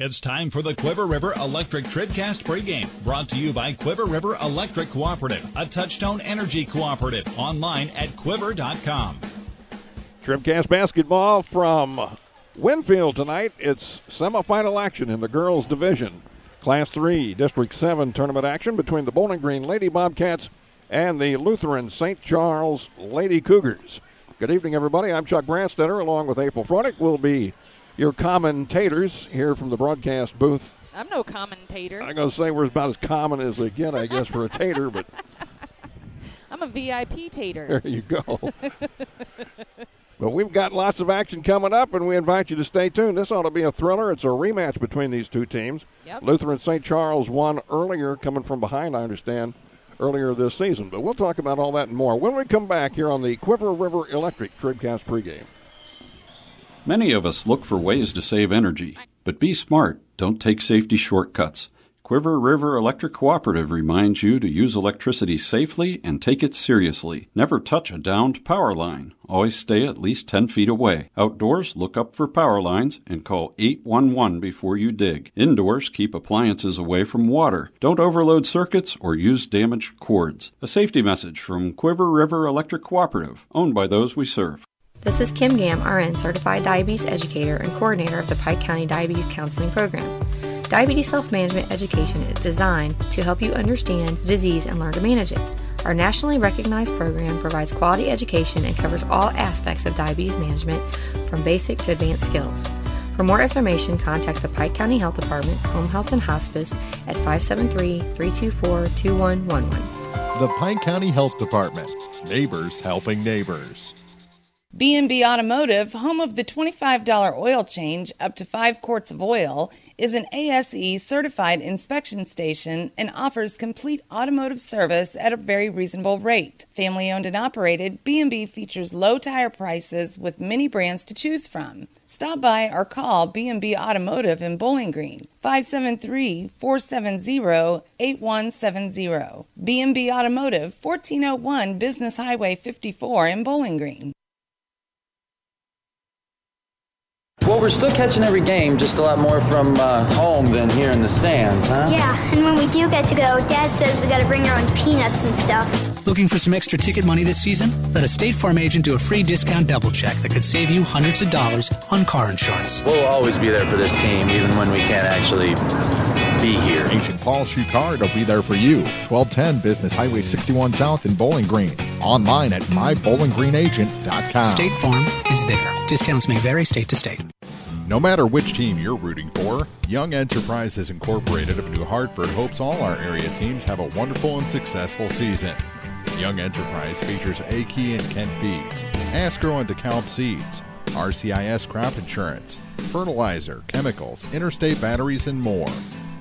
It's time for the Quiver River Electric TribCast Pregame, brought to you by Quiver River Electric Cooperative, a Touchstone Energy Cooperative, online at quiver.com. TribCast basketball from Winfield tonight. It's semifinal action in the girls' division. Class 3, District 7 tournament action between the Bowling Green Lady Bobcats and the Lutheran St. Charles Lady Cougars. Good evening, everybody. I'm Chuck Brandstetter, along with April Fronick. We'll be your commentators here from the broadcast booth. I'm no commentator. I'm going to say we're about as common as they get, I guess, for a tater, but I'm a VIP tater. There you go. But we've got lots of action coming up, and we invite you to stay tuned. This ought to be a thriller. It's a rematch between these two teams. Yep. Lutheran St. Charles won earlier, coming from behind, I understand, earlier this season. But we'll talk about all that and more when we come back here on the Quiver River Electric TribCast pregame. Many of us look for ways to save energy, but be smart. Don't take safety shortcuts. Quiver River Electric Cooperative reminds you to use electricity safely and take it seriously. Never touch a downed power line. Always stay at least 10 feet away. Outdoors, look up for power lines and call 811 before you dig. Indoors, keep appliances away from water. Don't overload circuits or use damaged cords. A safety message from Quiver River Electric Cooperative, owned by those we serve. This is Kim Gam, RN, Certified Diabetes Educator and Coordinator of the Pike County Diabetes Counseling Program. Diabetes self-management education is designed to help you understand the disease and learn to manage it. Our nationally recognized program provides quality education and covers all aspects of diabetes management, from basic to advanced skills. For more information, contact the Pike County Health Department, Home Health and Hospice at 573-324-2111. The Pike County Health Department. Neighbors helping neighbors. B&B Automotive, home of the $25 oil change up to 5 quarts of oil, is an ASE certified inspection station and offers complete automotive service at a very reasonable rate. Family owned and operated, B&B features low tire prices with many brands to choose from. Stop by or call B&B Automotive in Bowling Green, 573-470-8170. B&B Automotive, 1401 Business Highway 54 in Bowling Green. Well, we're still catching every game, just a lot more from home than here in the stands, huh? Yeah, and when we do get to go, Dad says we gotta bring our own peanuts and stuff. Looking for some extra ticket money this season? Let a State Farm agent do a free discount double check that could save you hundreds of dollars on car insurance. We'll always be there for this team, even when we can't actually be here. Agent Paul Shucard will be there for you. 1210 Business Highway 61 South in Bowling Green. Online at mybowlinggreenagent.com. State Farm is there. Discounts may vary state to state. No matter which team you're rooting for, Young Enterprises Incorporated of New Hartford hopes all our area teams have a wonderful and successful season. Young Enterprise features A-Key and Kent Feeds, Asgrow and DeKalb Seeds, RCIS Crop Insurance, fertilizer, chemicals, interstate batteries, and more.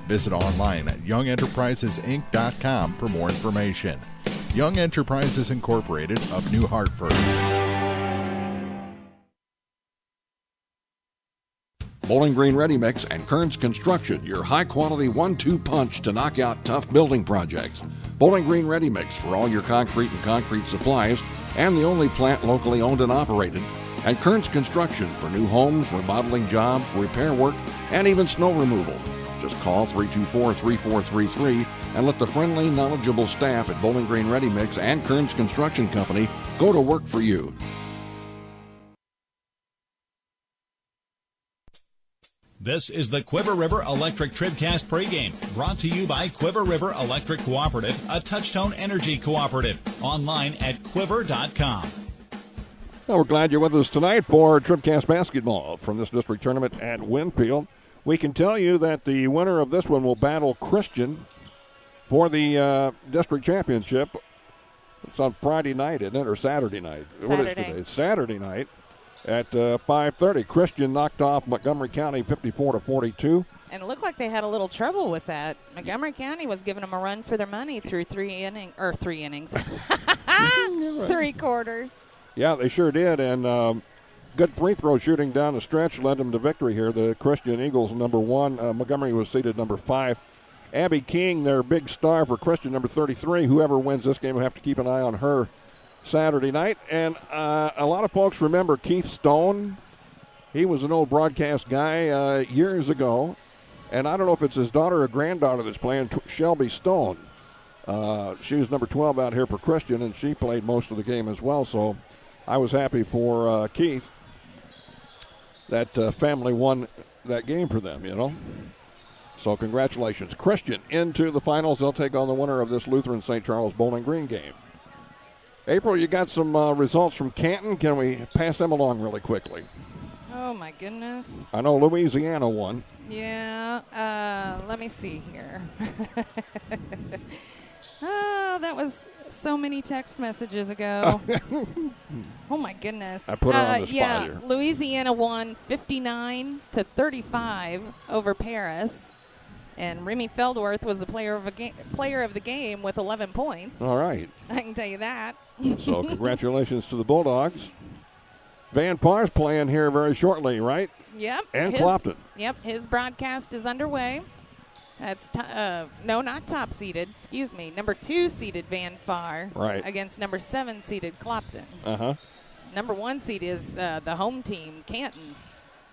Visit online at youngenterprisesinc.com for more information. Young Enterprises Incorporated of New Hartford. Bowling Green Ready Mix and Kearns Construction, your high-quality 1-2 punch to knock out tough building projects. Bowling Green Ready Mix for all your concrete and concrete supplies, and the only plant locally owned and operated. And Kearns Construction for new homes, remodeling jobs, repair work, and even snow removal. Just call 324-3433 and let the friendly, knowledgeable staff at Bowling Green Ready Mix and Kearns Construction Company go to work for you. This is the Quiver River Electric TribCast pregame, brought to you by Quiver River Electric Cooperative, a Touchstone Energy Cooperative, online at quiver.com. Well, we're glad you're with us tonight for TribCast basketball from this district tournament at Winfield. We can tell you that the winner of this one will battle Christian for the district championship. It's on Friday night, isn't it, or Saturday night? What is today? It's Saturday night. At 5:30, Christian knocked off Montgomery County 54-42. And it looked like they had a little trouble with that. Montgomery County was giving them a run for their money through three innings. 3 quarters. Yeah, they sure did. And good free throw shooting down the stretch led them to victory here. The Christian Eagles, number 1. Montgomery was seeded number 5. Abby King, their big star for Christian, number 33. Whoever wins this game will have to keep an eye on her Saturday night. And a lot of folks remember Keith Stone. He was an old broadcast guy years ago. And I don't know if it's his daughter or granddaughter that's playing, Shelby Stone. She was number 12 out here for Christian, and she played most of the game as well. So I was happy for Keith that family won that game for them, you know. So congratulations. Christian into the finals. They'll take on the winner of this Lutheran St. Charles Bowling Green game. April, you got some results from Canton. Can we pass them along really quickly? Oh, my goodness. I know Louisiana won. Yeah. Let me see here. Oh, that was so many text messages ago. Oh, my goodness. I put her on the spot here. Louisiana won 59-35 over Paris. And Remy Feldworth was the player of the game with 11 points. All right. I can tell you that. So congratulations to the Bulldogs. Van Par's playing here very shortly, right? Yep. And Clopton. Yep. His broadcast is underway. That's not top seeded. Excuse me. Number 2 seeded Van Far against number 7 seeded Clopton. Number 1 seed is the home team, Canton.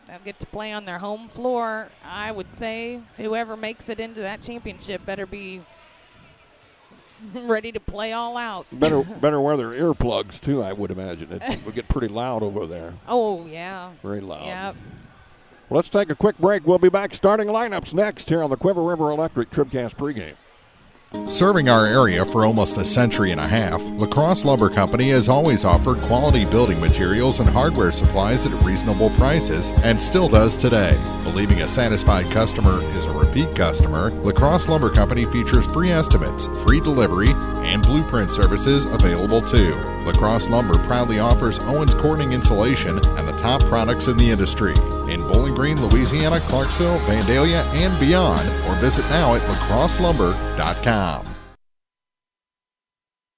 They'll get to play on their home floor. I would say whoever makes it into that championship better be ready to play all out. Better wear their earplugs, too, I would imagine. It would get pretty loud over there. Oh, yeah. Very loud. Yep. Well, let's take a quick break. We'll be back starting lineups next here on the Quiver River Electric TribCast pregame. Serving our area for almost a century and a half, La Crosse Lumber Company has always offered quality building materials and hardware supplies at reasonable prices and still does today. Believing a satisfied customer is a repeat customer, La Crosse Lumber Company features free estimates, free delivery, and blueprint services available too. La Crosse Lumber proudly offers Owens Corning insulation and the top products in the industry. In Bowling Green, Louisiana, Clarksville, Vandalia, and beyond, or visit now at lacrosselumber.com.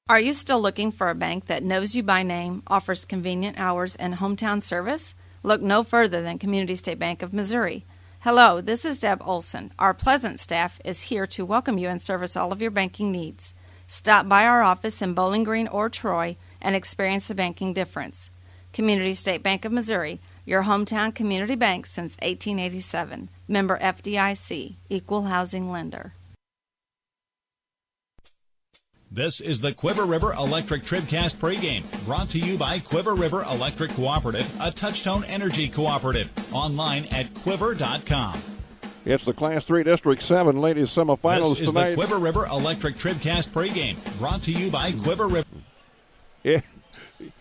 Are you still looking for a bank that knows you by name, offers convenient hours, and hometown service? Look no further than Community State Bank of Missouri. Hello, this is Deb Olson. Our pleasant staff is here to welcome you and service all of your banking needs. Stop by our office in Bowling Green or Troy and experience the banking difference. Community State Bank of Missouri, your hometown community bank since 1887. Member FDIC, Equal Housing Lender. This is the Quiver River Electric TribCast pregame, brought to you by Quiver River Electric Cooperative, a Touchtone Energy cooperative. Online at quiver.com. It's the Class 3 District 7 ladies semifinals this is tonight. The Quiver River Electric TribCast pregame, brought to you by Quiver River. Yeah,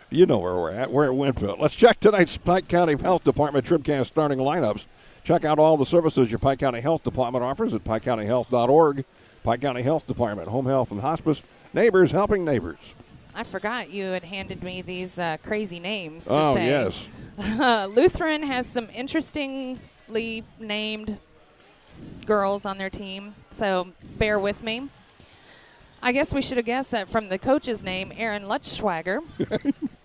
you know where we're at. We're at Winfield. Let's check tonight's Pike County Health Department TribCast starting lineups. Check out all the services your Pike County Health Department offers at pikecountyhealth.org. Pike County Health Department, home health and hospice. Neighbors helping neighbors. I forgot you had handed me these crazy names to say. Yes. Lutheran has some interestingly named girls on their team, so bear with me. I guess we should have guessed that from the coach's name, Aaron Lutschwager.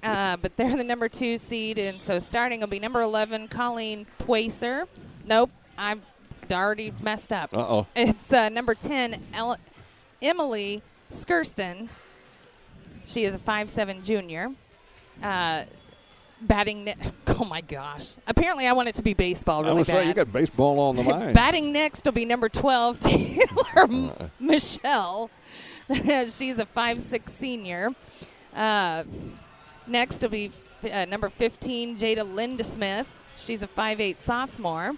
But they're the number 2 seed, and so starting will be number 11, Colleen Pwacer. Nope, I've already messed up. Uh-oh. It's number 10, Emily Skirston. She is a 5'7" junior. Oh, my gosh. Apparently, I want it to be baseball really bad. You got baseball on the mind. Batting next will be number 12, Taylor Michelle. She's a 5'6" senior. Next will be number 15, Jada Linda Smith. She's a 5'8" sophomore.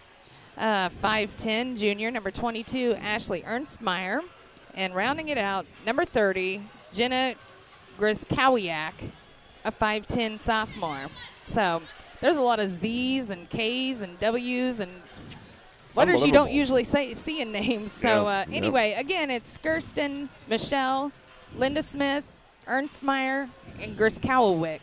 5'10" junior. Number 22, Ashley Ernstmeyer. And rounding it out, number 30, Jenna Griskowiak, a 5'10" sophomore. So there's a lot of Z's and K's and W's and letters you don't usually see in names. So anyway, again, it's Skirston, Michelle, Linda Smith, Ernstmeyer, and Griskowiak.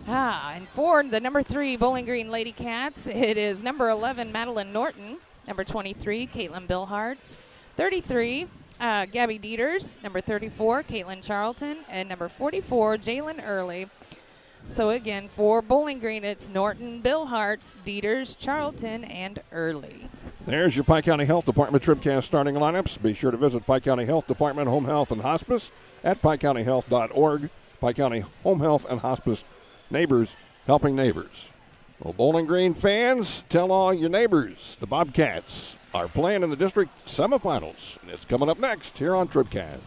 And for the number 3 Bowling Green Lady Cats, it is number 11, Madeline Norton, number 23, Caitlin Billhartz, 33, Gabby Dieters, number 34, Caitlin Charlton, and number 44, Jalen Early. So again, for Bowling Green, it's Norton, Billhartz, Dieters, Charlton, and Early. There's your Pike County Health Department TribCast starting lineups. Be sure to visit Pike County Health Department Home Health and Hospice at pikecountyhealth.org. Pike County Home Health and Hospice, neighbors helping neighbors. Well, Bowling Green fans, tell all your neighbors the Bobcats are playing in the district semifinals. And it's coming up next here on TribCast.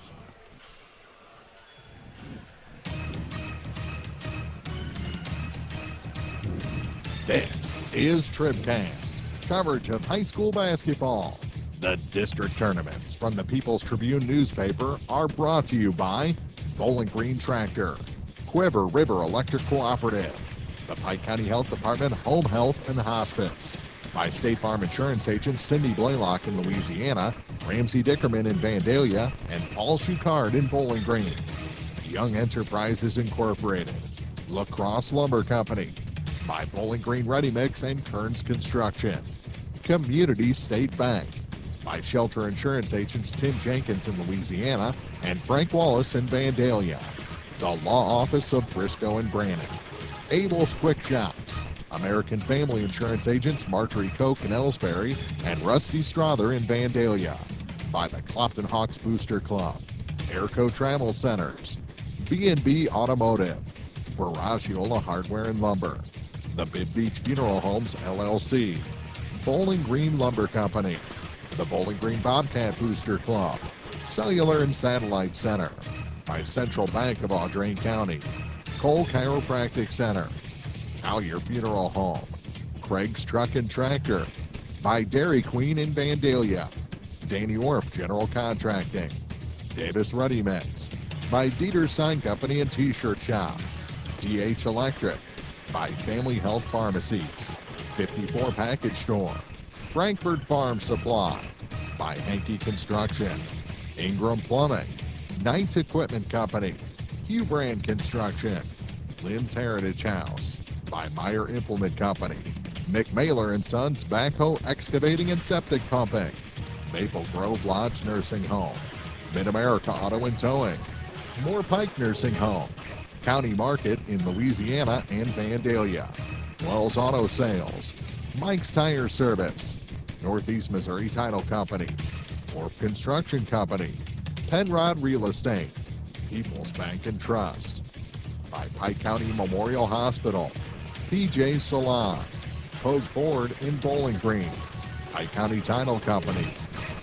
This is TribCast, coverage of high school basketball. The district tournaments from the People's Tribune newspaper are brought to you by Bowling Green Tractor, Quiver River Electric Cooperative, the Pike County Health Department Home Health and Hospice, by State Farm Insurance agent Cindy Blaylock in Louisiana, Ramsey Dickerman in Vandalia, and Paul Schuchard in Bowling Green. Young Enterprises Incorporated, La Crosse Lumber Company, by Bowling Green Ready Mix and Kearns Construction, Community State Bank, by Shelter Insurance agents Tim Jenkins in Louisiana and Frank Wallace in Vandalia, the Law Office of Briscoe and Brannon, Abel's Quick Shops, American Family Insurance agents Marjorie Koch in Ellsbury and Rusty Strother in Vandalia, by the Clopton Hawks Booster Club, Airco Travel Centers, B&B Automotive, Baragiola Hardware and Lumber, the Big Beach Funeral Homes LLC, Bowling Green Lumber Company, the Bowling Green Bobcat Booster Club, Cellular and Satellite Center, by Central Bank of Audrain County, Cole Chiropractic Center, Collier Funeral Home, Craig's Truck and Tractor, by Dairy Queen in Vandalia, Danny Orff General Contracting, Davis Ruddy Mix, by Dieter's Sign Company and T-Shirt Shop, DH Electric, by Family Health Pharmacies, 54 Package Store, Frankfurt Farm Supply, by Hankey Construction, Ingram Plumbing, Knights Equipment Company, Hugh Brand Construction, Lynn's Heritage House, by Meyer Implement Company, McMailer and Sons Backhoe Excavating and Septic Pumping, Maple Grove Lodge Nursing Home, Mid-America Auto and Towing, Moore Pike Nursing Home, County Market in Louisiana and Vandalia, Wells Auto Sales, Mike's Tire Service, Northeast Missouri Title Company, Orp Construction Company, Penrod Real Estate, People's Bank and Trust, by Pike County Memorial Hospital, PJ Salon, Pogue Ford in Bowling Green, Pike County Title Company,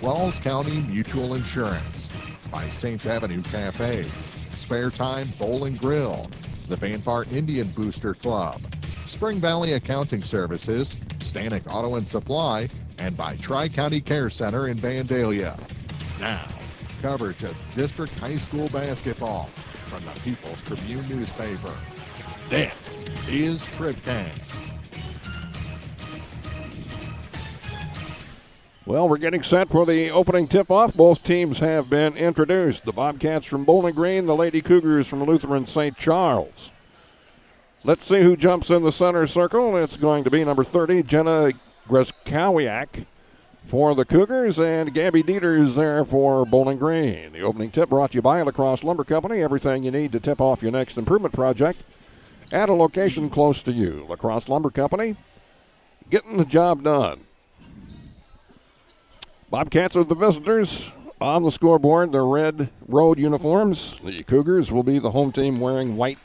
Wells County Mutual Insurance, by Saints Avenue Cafe, Spare Time Bowling Grill, the Vanpar Indian Booster Club, Spring Valley Accounting Services, Stanek Auto and Supply, and by Tri-County Care Center in Vandalia. Now, coverage of district high school basketball from the People's Tribune newspaper. This is TribCast. Well, we're getting set for the opening tip-off. Both teams have been introduced. The Bobcats from Bowling Green, the Lady Cougars from Lutheran St. Charles. Let's see who jumps in the center circle. It's going to be number 30, Jenna Greskowiak for the Cougars, and Gabby Dieters there for Bowling Green. The opening tip brought to you by La Crosse Lumber Company. Everything you need to tip off your next improvement project at a location close to you. La Crosse Lumber Company, getting the job done. Bobcats are the visitors. On the scoreboard, their red road uniforms. The Cougars will be the home team wearing white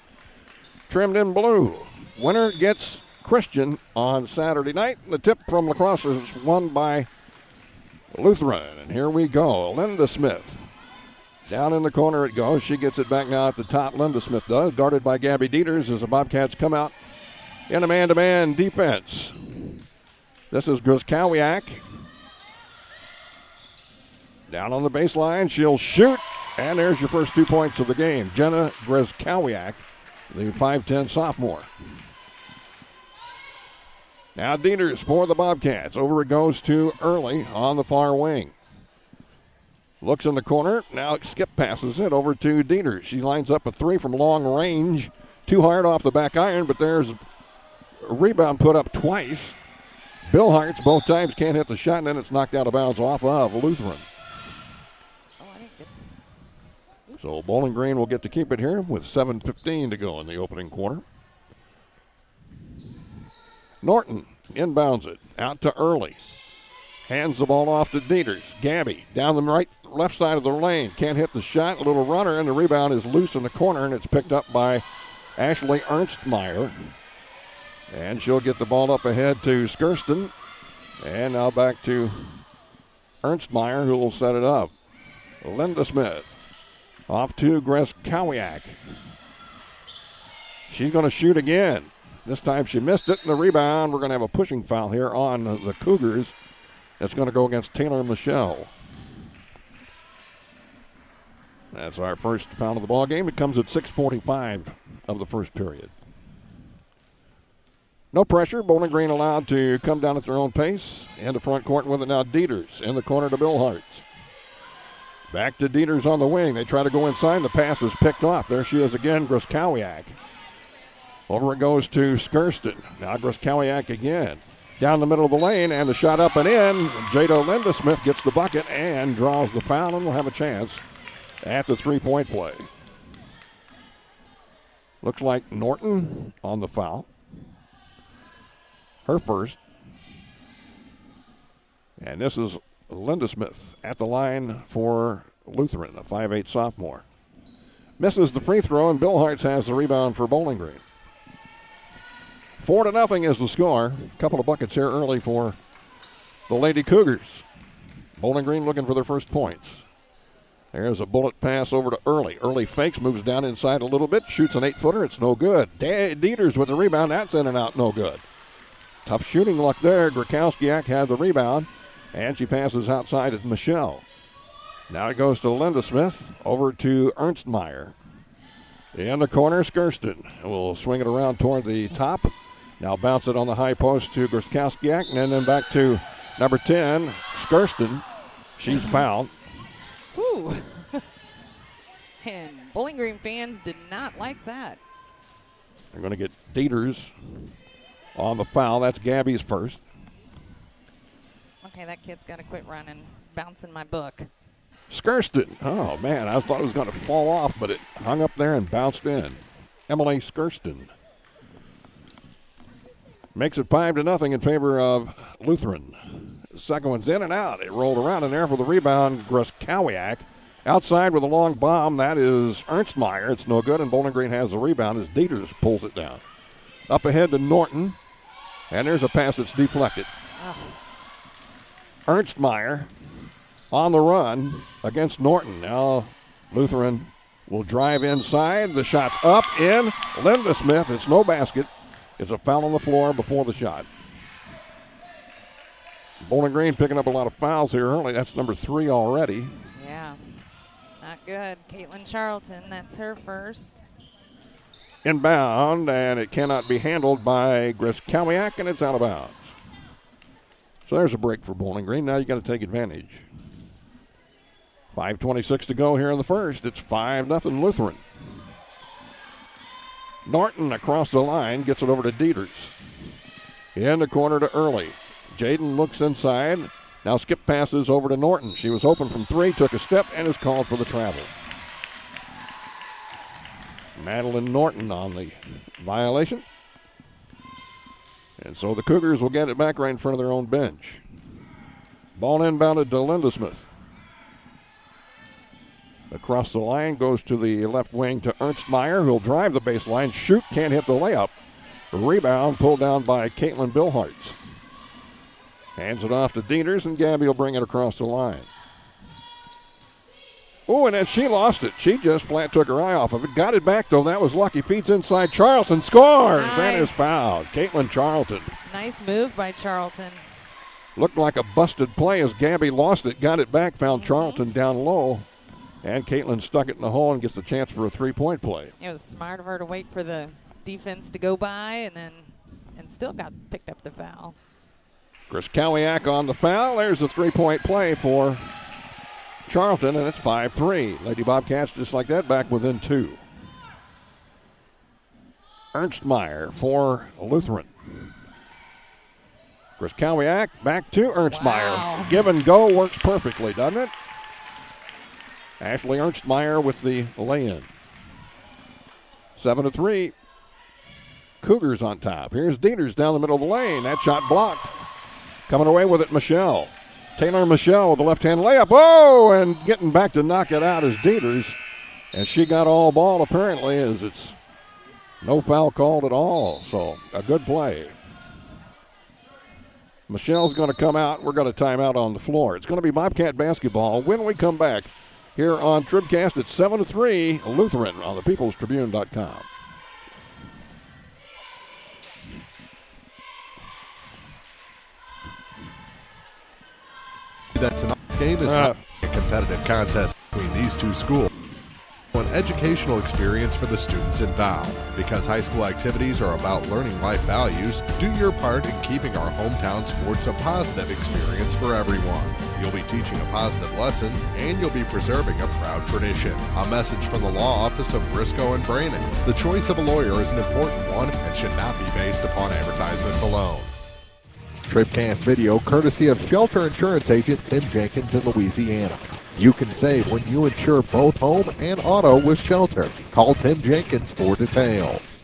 trimmed in blue. Winner gets Christian on Saturday night. The tip from La Crosse is won by Lutheran. And here we go. Linda Smith. Down in the corner it goes. She gets it back now at the top. Linda Smith does. Darted by Gabby Dieters as the Bobcats come out in a man-to-man defense. This is Greskowiak. Down on the baseline, she'll shoot, and there's your first 2 points of the game. Jenna Greskowiak, the 5'10 sophomore. Now Dieters for the Bobcats. Over it goes to Early on the far wing. Looks in the corner, now skip passes it over to Dieters. She lines up a three from long range. Too hard off the back iron, but there's a rebound put up twice. Bill Hartz both times can't hit the shot, and then it's knocked out of bounds off of Lutheran. So Bowling Green will get to keep it here with 7:15 to go in the opening quarter. Norton inbounds it out to Early. Hands the ball off to Dieters. Gabby down the left side of the lane. Can't hit the shot. A little runner, and the rebound is loose in the corner, and it's picked up by Ashley Ernstmeyer. And she'll get the ball up ahead to Skirston. And now back to Ernstmeyer, who will set it up. Linda Smith off to Greskowiak. She's going to shoot again. This time she missed it, and the rebound. We're going to have a pushing foul here on the Cougars. That's going to go against Taylor Michelle. That's our first foul of the ball game. It comes at 6:45 of the first period. No pressure. Bowling Green allowed to come down at their own pace. And the front court with it now. Dieters in the corner to Bill Hartz. Back to Dieters on the wing. They try to go inside. The pass is picked off. There she is again, Greskowiak. Over it goes to Skirston. Now Greskowiak again. Down the middle of the lane, and the shot up and in. Jada Linda Smith gets the bucket and draws the foul, and will have a chance at the three-point play. Looks like Norton on the foul. Her first. And this is Linda Smith at the line for Lutheran, a 5'8" sophomore. Misses the free throw, and Bill Hartz has the rebound for Bowling Green. 4-0 is the score. A couple of buckets here early for the Lady Cougars. Bowling Green looking for their first points. There's a bullet pass over to Early. Early fakes, moves down inside a little bit, shoots an 8-footer. It's no good. Dieters with the rebound. That's in and out, no good. Tough shooting luck there. Greskowiak had the rebound, and she passes outside at Michelle. Now it goes to Linda Smith, over to Ernstmeyer. In the corner, Skirston will swing it around toward the top. Now bounce it on the high post to Greskowiak, and then back to number 10, Skirston. She's fouled. Ooh. And Bowling Green fans did not like that. They're going to get Dieters on the foul. That's Gabby's first. Okay, that kid's got to quit running. It's bouncing my book. Skirston. Oh, man, I thought it was going to fall off, but it hung up there and bounced in. Emily Skirston makes it 5-0 in favor of Lutheran. Second one's in and out. It rolled around in there for the rebound. Greskowiak outside with a long bomb. That is Ernstmeyer. It's no good, and Bowling Green has the rebound as Dieters pulls it down. Up ahead to Norton, and there's a pass that's deflected. Oh. Ernstmeyer on the run against Norton. Now Lutheran will drive inside. The shot's up, in. Linda Smith. It's no basket. It's a foul on the floor before the shot. Bowling Green picking up a lot of fouls here early. That's number 3 already. Yeah, not good. Caitlin Charlton, that's her first. Inbound, and it cannot be handled by Greskowiak, and it's out of bounds. So there's a break for Bowling Green. Now you got to take advantage. 5:26 to go here in the first. It's 5-0 Lutheran. Norton across the line gets it over to Dieters. In the corner to Early. Jaden looks inside. Now skip passes over to Norton. She was open from 3, took a step, and is called for the travel. Madeline Norton on the violation. And so the Cougars will get it back right in front of their own bench. Ball inbounded to Linda Smith. Across the line, goes to the left wing to Ernstmeyer, who'll drive the baseline, shoot, can't hit the layup. The rebound pulled down by Caitlin Billhartz. Hands it off to Dieters, and Gabby will bring it across the line. Oh, and then she lost it. She just flat took her eye off of it. Got it back, though. That was lucky. Feeds inside. Charlton scores. Nice. That is fouled. Caitlin Charlton. Nice move by Charlton. Looked like a busted play as Gabby lost it. Got it back. Found Charlton down low. And Caitlin stuck it in the hole and gets the chance for a three-point play. It was smart of her to wait for the defense to go by and still got picked up the foul. Greskowiak on the foul. There's the three-point play for Charlton, and it's 5-3. Lady Bobcats just like that, back within 2. Ernstmeyer for Lutheran. Greskowiak back to Ernstmeyer. Wow. Give and go works perfectly, doesn't it? Ashley Ernstmeyer with the lay-in. 7-3. Cougars on top. Here's Dieters down the middle of the lane. That shot blocked. Coming away with it, Michelle. Taylor Michelle with the left-hand layup. Oh, and getting back to knock it out is Dieters. And she got all ball apparently, as it's no foul called at all. So a good play. Michelle's going to come out. We're going to time out on the floor. It's going to be Bobcat basketball when we come back here on TribCast at 7-3, Lutheran on the peoplestribune.com. That tonight's game is not a competitive contest between these two schools. An educational experience for the students involved. Because high school activities are about learning life values, do your part in keeping our hometown sports a positive experience for everyone. You'll be teaching a positive lesson, and you'll be preserving a proud tradition. A message from the law office of Briscoe and Brannon. The choice of a lawyer is an important one and should not be based upon advertisements alone. TribCast video courtesy of Shelter Insurance Agent Tim Jenkins in Louisiana. You can save when you insure both home and auto with Shelter. Call Tim Jenkins for details.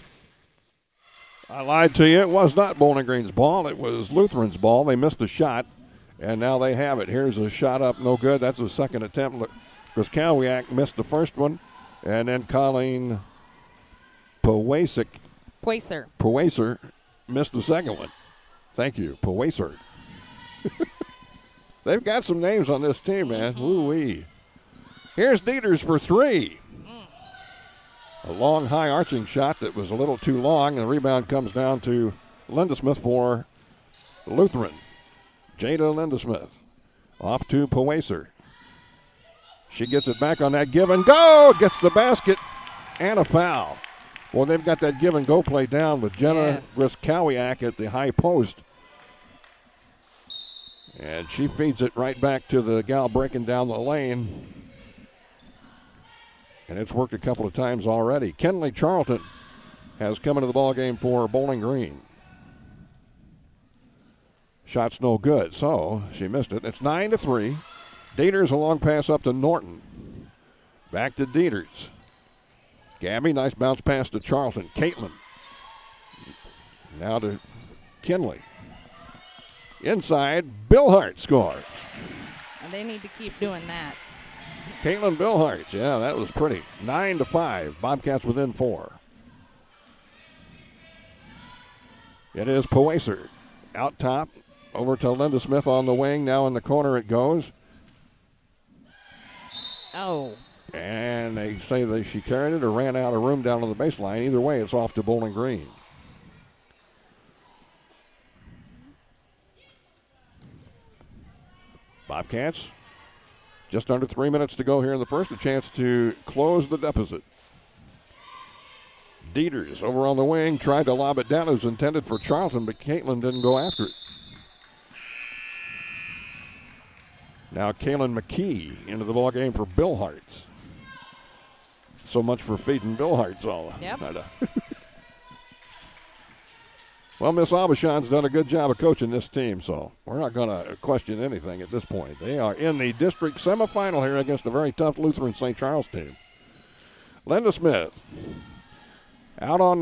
I lied to you. It was not Bowling Green's ball. It was Lutheran's ball. They missed a shot, and now they have it. Here's a shot up, no good. That's the second attempt. Kraskowiak missed the first one, and then Colleen Powacer missed the second one. Thank you, Powacer. They've got some names on this team, man. Woo-wee. Here's Dieters for three. A long, high arching shot that was a little too long, and the rebound comes down to Lindesmith for Lutheran. Jada Lindesmith off to Powacer. She gets it back on that give and go. Gets the basket and a foul. Well, they've got that give and go play down with Jenna Griskowiak at the high post. And she feeds it right back to the gal breaking down the lane. And it's worked a couple of times already. Kenley Charlton has come into the ball game for Bowling Green. Shot's no good, so she missed it. It's 9-3. Dieters, a long pass up to Norton. Back to Dieters. Gabby, nice bounce pass to Charlton. Caitlin. Now to Kenley. Inside, Billhart scores. And they need to keep doing that. Caitlin Billhart, yeah, that was pretty. 9-5, Bobcats within 4. It is Powacer. Out top, over to Linda Smith on the wing. Now in the corner it goes. Oh. And they say that she carried it or ran out of room down on the baseline. Either way, it's off to Bowling Green. Bobcats, just under 3 minutes to go here in the first. A chance to close the deficit. Dieters over on the wing, tried to lob it down. It was intended for Charlton, but Caitlin didn't go after it. Now Kaylin McKee into the ball game for Billhart. So much for feeding Billhart's all. Yep. Well, Miss Abishon's done a good job of coaching this team, so we're not going to question anything at this point. They are in the district semifinal here against a very tough Lutheran St. Charles team. Linda Smith out on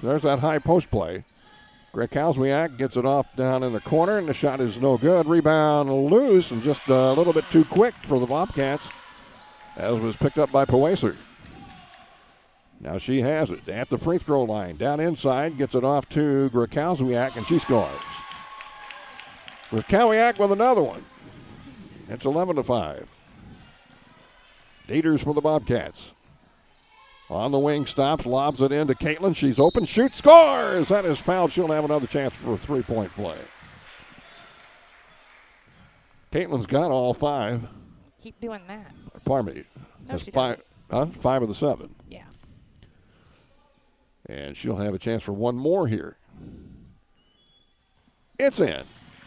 there's that high post play. Grekowswiak gets it off down in the corner, and the shot is no good. Rebound loose and just a little bit too quick for the Bobcats, as was picked up by Powacer. Now she has it at the free throw line. Down inside, gets it off to Grekowswiak, and she scores. Grekowswiak with another one. It's 11-5. Dieters for the Bobcats. On the wing, stops, lobs it into Caitlin. She's open, shoots, scores! That is fouled. She'll have another chance for a three-point play. Caitlin's got all 5. Keep doing that. Pardon me. No, she 5 of the 7. Yeah. And she'll have a chance for one more here. It's in.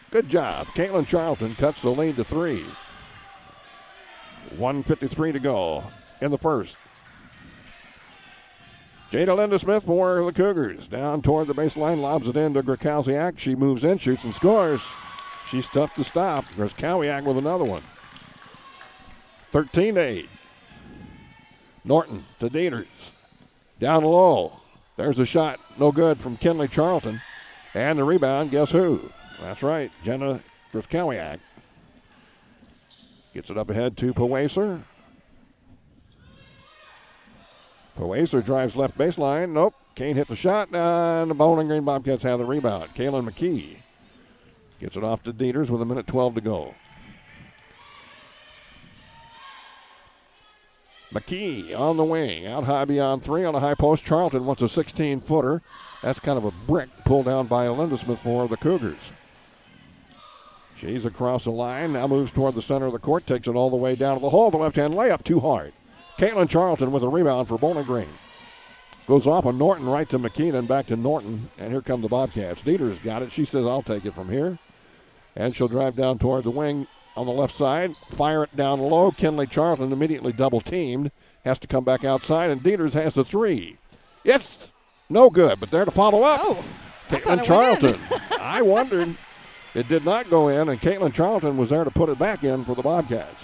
Good job. Caitlin Charlton cuts the lead to 3. 1:53 to go in the first. Jada Linda Smith for the Cougars. Down toward the baseline, lobs it into Grekowswiak. She moves in, shoots, and scores. She's tough to stop. Grekowswiak with another one. 13-8. Norton to Dieters. Down low. There's a shot, no good from Kenley Charlton. And the rebound, guess who? That's right, Jenna Grekowswiak. Gets it up ahead to Powacer. Powacer drives left baseline. Nope, can't hit the shot. And the Bowling Green Bobcats have the rebound. Kaylin McKee Gets it off to Dieters with 1:12 to go. McKee on the wing, out high beyond 3 on a high post. Charlton wants a 16-footer. That's kind of a brick pulled down by Lindesmith for the Cougars. She's across the line, now moves toward the center of the court, takes it all the way down to the hole. The left-hand layup, too hard. Caitlin Charlton with a rebound for Bowling Green. Goes off on Norton, right to McKee, then back to Norton, and here come the Bobcats. Dieters got it. She says, I'll take it from here. And she'll drive down toward the wing on the left side, fire it down low. Kinley Charlton immediately double-teamed, has to come back outside, and Dieters has the 3. It's no good, but there to follow up. Oh, Caitlin Charlton. I wondered. It did not go in, and Caitlin Charlton was there to put it back in for the Bobcats.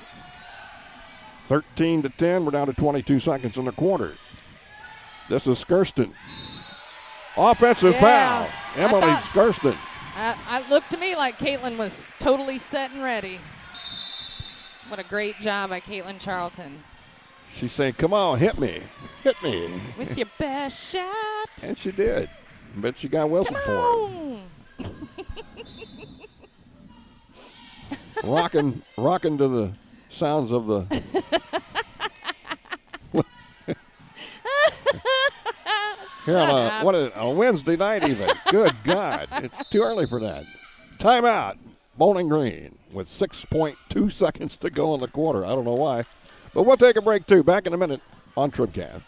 13-10. We're down to 22 seconds in the quarter. This is Skirston. Offensive foul. Emily Skirston. It looked to me like Caitlin was totally set and ready. What a great job by Caitlin Charlton. She's saying, come on, hit me. Hit me. With your best shot. And she did. But she got whistled for it. Rocking to the sounds of the here on a Wednesday night even. Good God. It's too early for that. Timeout. Bowling Green with 6.2 seconds to go in the quarter. I don't know why. But we'll take a break too. Back in a minute on TribCast.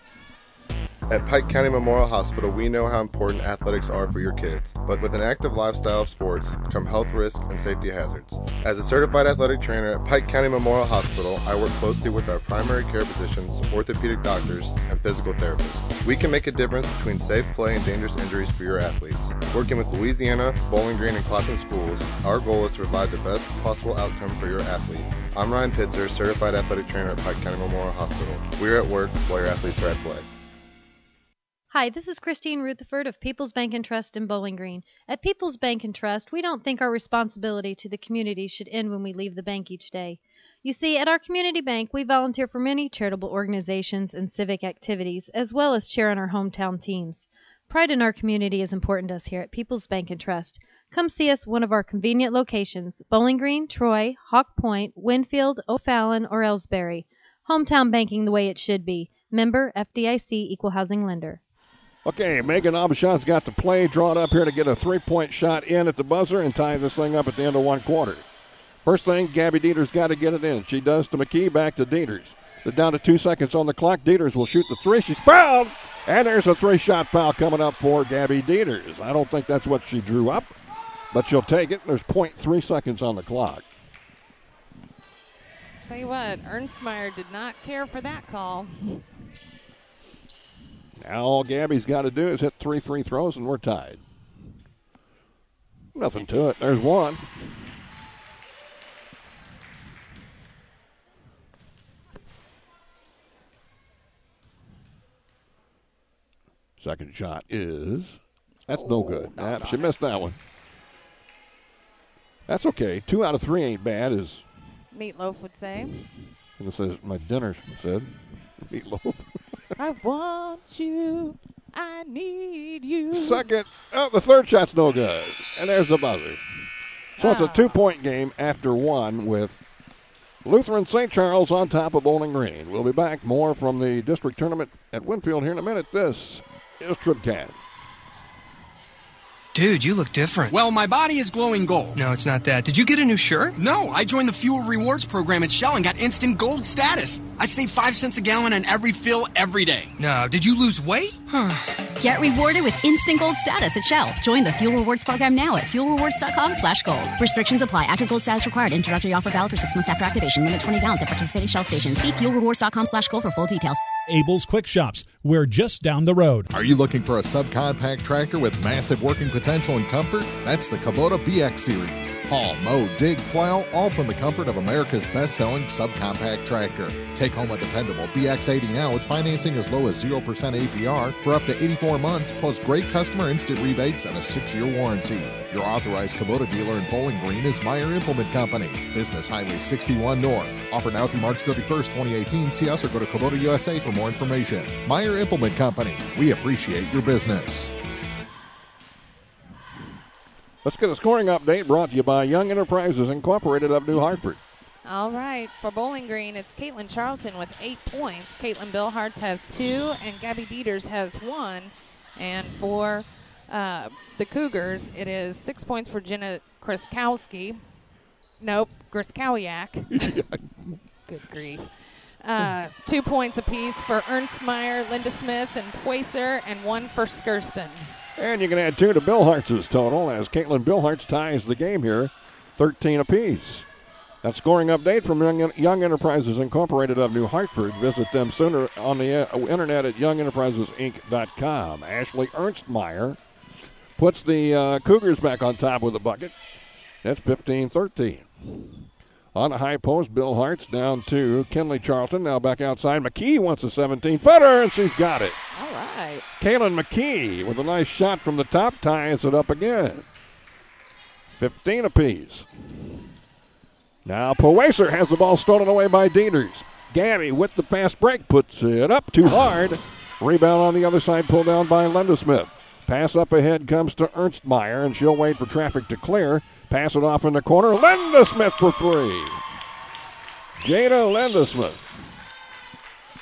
At Pike County Memorial Hospital, we know how important athletics are for your kids, but with an active lifestyle of sports come health risks and safety hazards. As a certified athletic trainer at Pike County Memorial Hospital, I work closely with our primary care physicians, orthopedic doctors, and physical therapists. We can make a difference between safe play and dangerous injuries for your athletes. Working with Louisiana, Bowling Green, and Clapham schools, our goal is to provide the best possible outcome for your athlete. I'm Ryan Pitzer, certified athletic trainer at Pike County Memorial Hospital. We are at work while your athletes are at play. Hi, this is Christine Rutherford of People's Bank and Trust in Bowling Green. At People's Bank and Trust, we don't think our responsibility to the community should end when we leave the bank each day. You see, at our community bank, we volunteer for many charitable organizations and civic activities, as well as cheer on our hometown teams. Pride in our community is important to us here at People's Bank and Trust. Come see us at one of our convenient locations, Bowling Green, Troy, Hawk Point, Winfield, O'Fallon, or Ellsbury. Hometown banking the way it should be. Member FDIC Equal Housing Lender. Okay, Megan Abishad's got the play drawn up here to get a three-point shot in at the buzzer and tie this thing up at the end of one quarter. First thing, Gabby Dieters got to get it in. She does to McKee, back to Dieters. They're down to 2 seconds on the clock. Dieters will shoot the 3. She's fouled, and there's a 3-shot foul coming up for Gabby Dieters. I don't think that's what she drew up, but she'll take it. There's 0.3 seconds on the clock. Tell you what, Ernstmeyer did not care for that call. Now all Gabby's got to do is hit 3 free throws, and we're tied. Nothing to it. There's one. Second shot is, that's no good. She missed that one. That's okay. 2 out of 3 ain't bad, as Meatloaf would say. And it says, my dinner said, Meatloaf. I want you. I need you. Second. Oh, the third shot's no good. And there's the buzzer. So it's a 2-point game after one with Lutheran St. Charles on top of Bowling Green. We'll be back. More from the district tournament at Winfield here in a minute. This is TribCast. Dude, you look different. Well, my body is glowing gold. No, it's not that. Did you get a new shirt? No, I joined the Fuel Rewards program at Shell and got instant gold status. I save 5 cents a gallon on every fill every day. No, did you lose weight? Get rewarded with instant gold status at Shell. Join the Fuel Rewards program now at fuelrewards.com/gold. Restrictions apply. Active gold status required. Introductory offer valid for 6 months after activation. Limit 20 gallons at participating Shell stations. See fuelrewards.com/gold for full details. Abel's Quick Shops. We're just down the road. Are you looking for a subcompact tractor with massive working potential and comfort? That's the Kubota BX Series. Haul, mow, dig, plow, all from the comfort of America's best-selling subcompact tractor. Take home a dependable BX80 now with financing as low as 0% APR for up to 84 months, plus great customer instant rebates and a 6-year warranty. Your authorized Kubota dealer in Bowling Green is Meyer Implement Company. Business Highway 61 North. Offer now through March 31st, 2018. See us or go to Kubota USA for more information. Meyer Implement Company. We appreciate your business. Let's get a scoring update brought to you by Young Enterprises Incorporated of New Hartford. All right, for Bowling Green, it's Caitlin Charlton with 8 points. Caitlin Billhartz has 2, and Gabby Dieters has 1. And for the Cougars, it is 6 points for Jenna Griskowski. Nope, Griskowiak. Good grief. 2 points apiece for Ernstmeyer, Linda Smith, and Poiser, and 1 for Skirston. And you can add 2 to Billhartz's total as Caitlin Billhartz ties the game here, 13 apiece. That scoring update from Young Enterprises Incorporated of New Hartford. Visit them sooner on the internet at youngenterprisesinc.com. Ashley Ernstmeyer puts the Cougars back on top with a bucket. That's 15-13. On the high post, Bill Hartz down to Kinley Charlton. Now back outside. McKee wants a 17-footer, and she's got it. All right. Kaylin McKee with a nice shot from the top ties it up again. 15 apiece. Now Powacer has the ball stolen away by Dieters. Gabby with the fast break puts it up too hard. Rebound on the other side pulled down by Linda Smith. Pass up ahead comes to Ernstmeyer, and she'll wait for traffic to clear. Pass it off in the corner. Linda Smith for 3. Jada Linda Smith.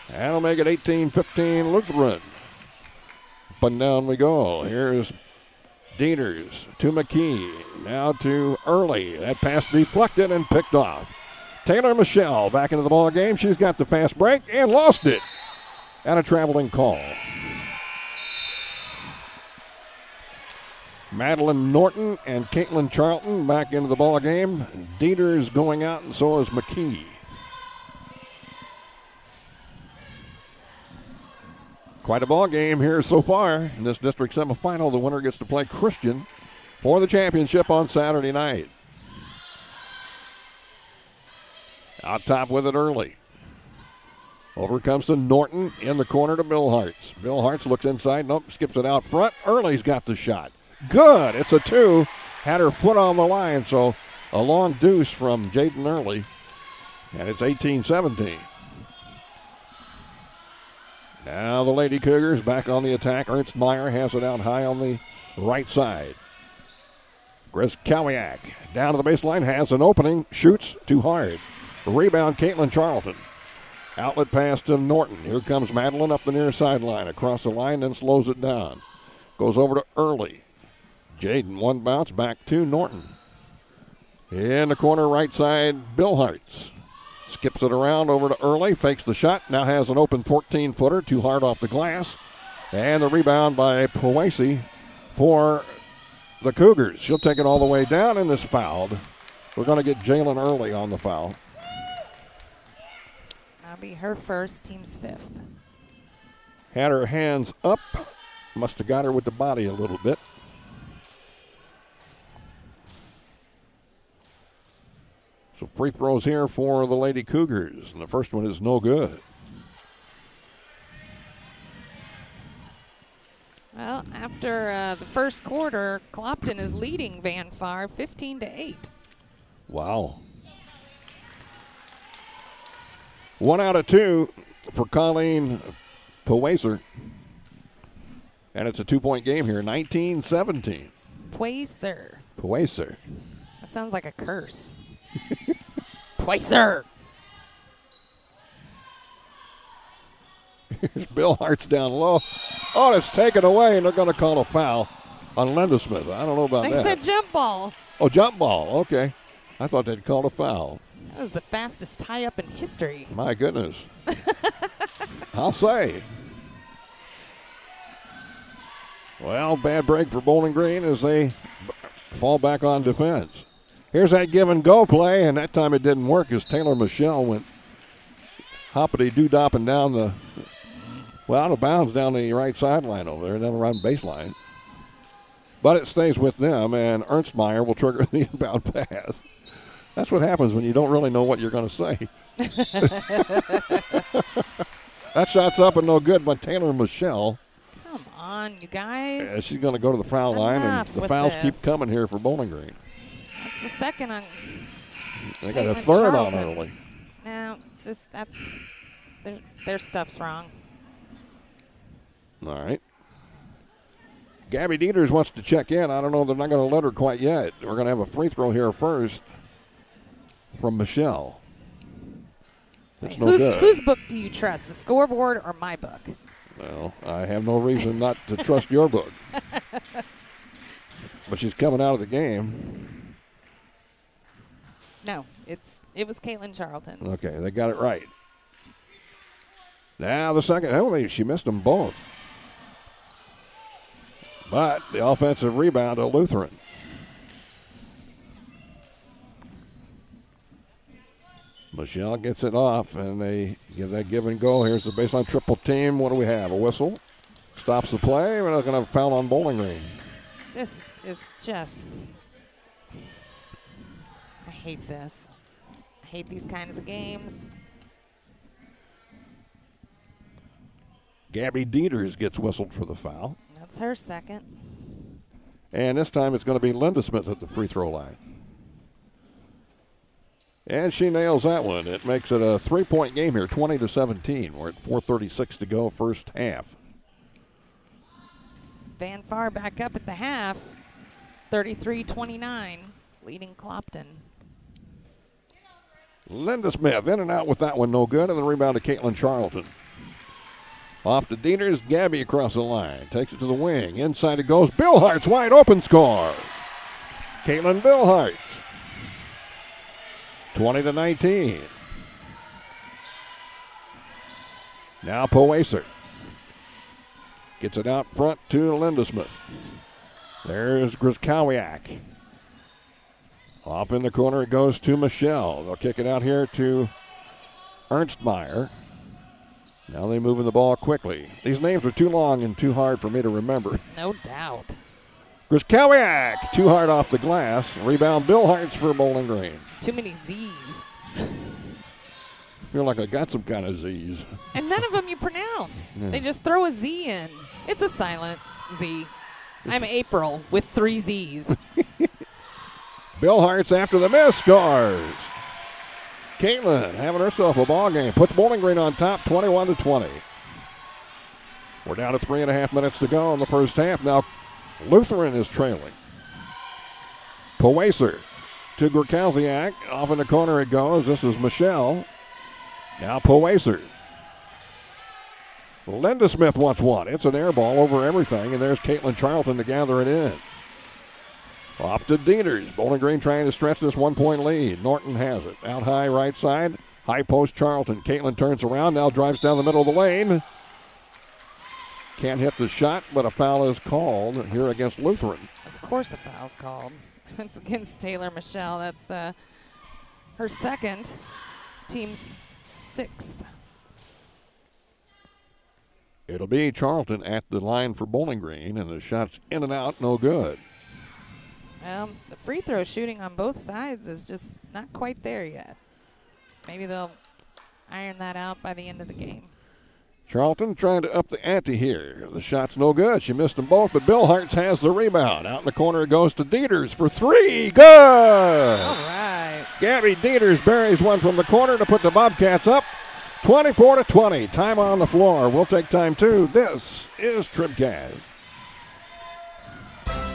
That'll make it 18-15 Lutheran. Up and down we go. Here's Dieters to McKee. Now to Early. That pass deflected and picked off. Taylor Michelle back into the ball game. She's got the fast break and lost it. And a traveling call. Madeline Norton and Caitlin Charlton back into the ball game. Dieters going out, and so is McKee. Quite a ball game here so far in this district semifinal. The winner gets to play Christian for the championship on Saturday night. Out top with it Early. Over comes to Norton in the corner to Bill Hartz. Bill Hartz looks inside. Nope, skips it out front. Early's got the shot. Good. It's a 2. Had her foot on the line, so a long deuce from Jaden Early. And it's 18-17. Now the Lady Cougars back on the attack. Ernstmeyer has it out high on the right side. Griskowiak down to the baseline, has an opening, shoots too hard. Rebound, Caitlin Charlton. Outlet pass to Norton. Here comes Madeline up the near sideline. Across the line, then slows it down. Goes over to Early. Jaden, one bounce back to Norton. In the corner right side, Bill Hartz. Skips it around over to Early, fakes the shot, now has an open 14-footer, too hard off the glass. And the rebound by Powacy for the Cougars. She'll take it all the way down and is fouled. We're going to get Jalen Early on the foul. That'll be her first, team's 5th. Had her hands up, must have got her with the body a little bit. So free throws here for the Lady Cougars, and the first one is no good. Well, after the first quarter, Clopton is leading Van Far 15-8. Wow. 1 out of 2 for Colleen Powacer. And it's a 2-point game here, 19-17. Powacer. Powacer. That sounds like a curse. Powacer. Here's Bill Hartz down low. Oh, it's taken away, and they're going to call a foul on Linda Smith. I don't know about that. They said jump ball. Oh, jump ball. Okay. I thought they'd called a foul. That was the fastest tie-up in history. My goodness. I'll say. Well, bad break for Bowling Green as they fall back on defense. Here's that give-and-go play, and that time it didn't work as Taylor Michelle went hoppity-doo-dopping down the, well, out of bounds down the right sideline over there, down around baseline. But it stays with them, and Ernstmeyer will trigger the inbound pass. That's what happens when you don't really know what you're going to say. That shot's up and no good by Taylor Michelle. Come on, you guys. Yeah, she's going to go to the foul line, and the fouls keep coming here for Bowling Green. That's the second on. They got a third on early. No, their stuff's wrong. All right. Gabby Dieters wants to check in. I don't know. They're not going to let her quite yet. We're going to have a free throw here first from Michelle. It's no good. Whose book do you trust, the scoreboard or my book? Well, I have no reason not to trust your book. But she's coming out of the game. No, it was Caitlin Charlton. Okay, they got it right. Now the second penalty, she missed them both. But the offensive rebound to Lutheran. Michelle gets it off, and they give that give and go. Here's the baseline triple team. What do we have? A whistle. Stops the play. We're not going to foul on Bowling Green. This is just... I hate this. I hate these kinds of games. Gabby Dieters gets whistled for the foul. That's her second. And this time it's going to be Linda Smith at the free throw line. And she nails that one. It makes it a 3-point game here, 20-17. We're at 4:36 to go, first half. Van Far back up at the half, 33-29, leading Clopton. Linda Smith in and out with that one, no good. And the rebound to Caitlin Charlton. Off to Dieters, Gabby across the line. Takes it to the wing. Inside it goes. Billhart's wide open scores. Caitlin Billhart. 20-19. Now Poacer. Gets it out front to Linda Smith. There's Griskowiak. Off in the corner it goes to Michelle. They'll kick it out here to Ernstmeyer. Now they're moving the ball quickly. These names are too long and too hard for me to remember. No doubt. Griskowiak, too hard off the glass. Rebound Billhart's for Bowling Green. Too many Z's. Feel like I got some kind of Z's. And none of them you pronounce. Yeah. They just throw a Z in. It's a silent Z. I'm April with 3 Z's. Billhart's after the miss, scores. Caitlin having herself a ball game. Puts Bowling Green on top, 21-20. We're down to 3.5 minutes to go in the first half. Now Lutheran is trailing. Poacer to Griskowiak. Off in the corner it goes. This is Michelle. Now Poacer. Linda Smith wants one. It's an air ball over everything, and there's Caitlin Charlton to gather it in. Off to Dieters. Bowling Green trying to stretch this 1-point lead. Norton has it. Out high right side. High post Charlton. Caitlin turns around. Now drives down the middle of the lane. Can't hit the shot, but a foul is called here against Lutheran. Of course a foul's called. It's against Taylor Michelle. That's her second. Team's 6th. It'll be Charlton at the line for Bowling Green, and the shot's in and out, no good. The free throw shooting on both sides is just not quite there yet. Maybe they'll iron that out by the end of the game. Charlton trying to up the ante here. The shot's no good. She missed them both, but Billhartz has the rebound. Out in the corner it goes to Dieters for 3. Good! All right. Gabby Dieters buries one from the corner to put the Bobcats up 24-20. Time on the floor. We'll take time too. This is TribCast.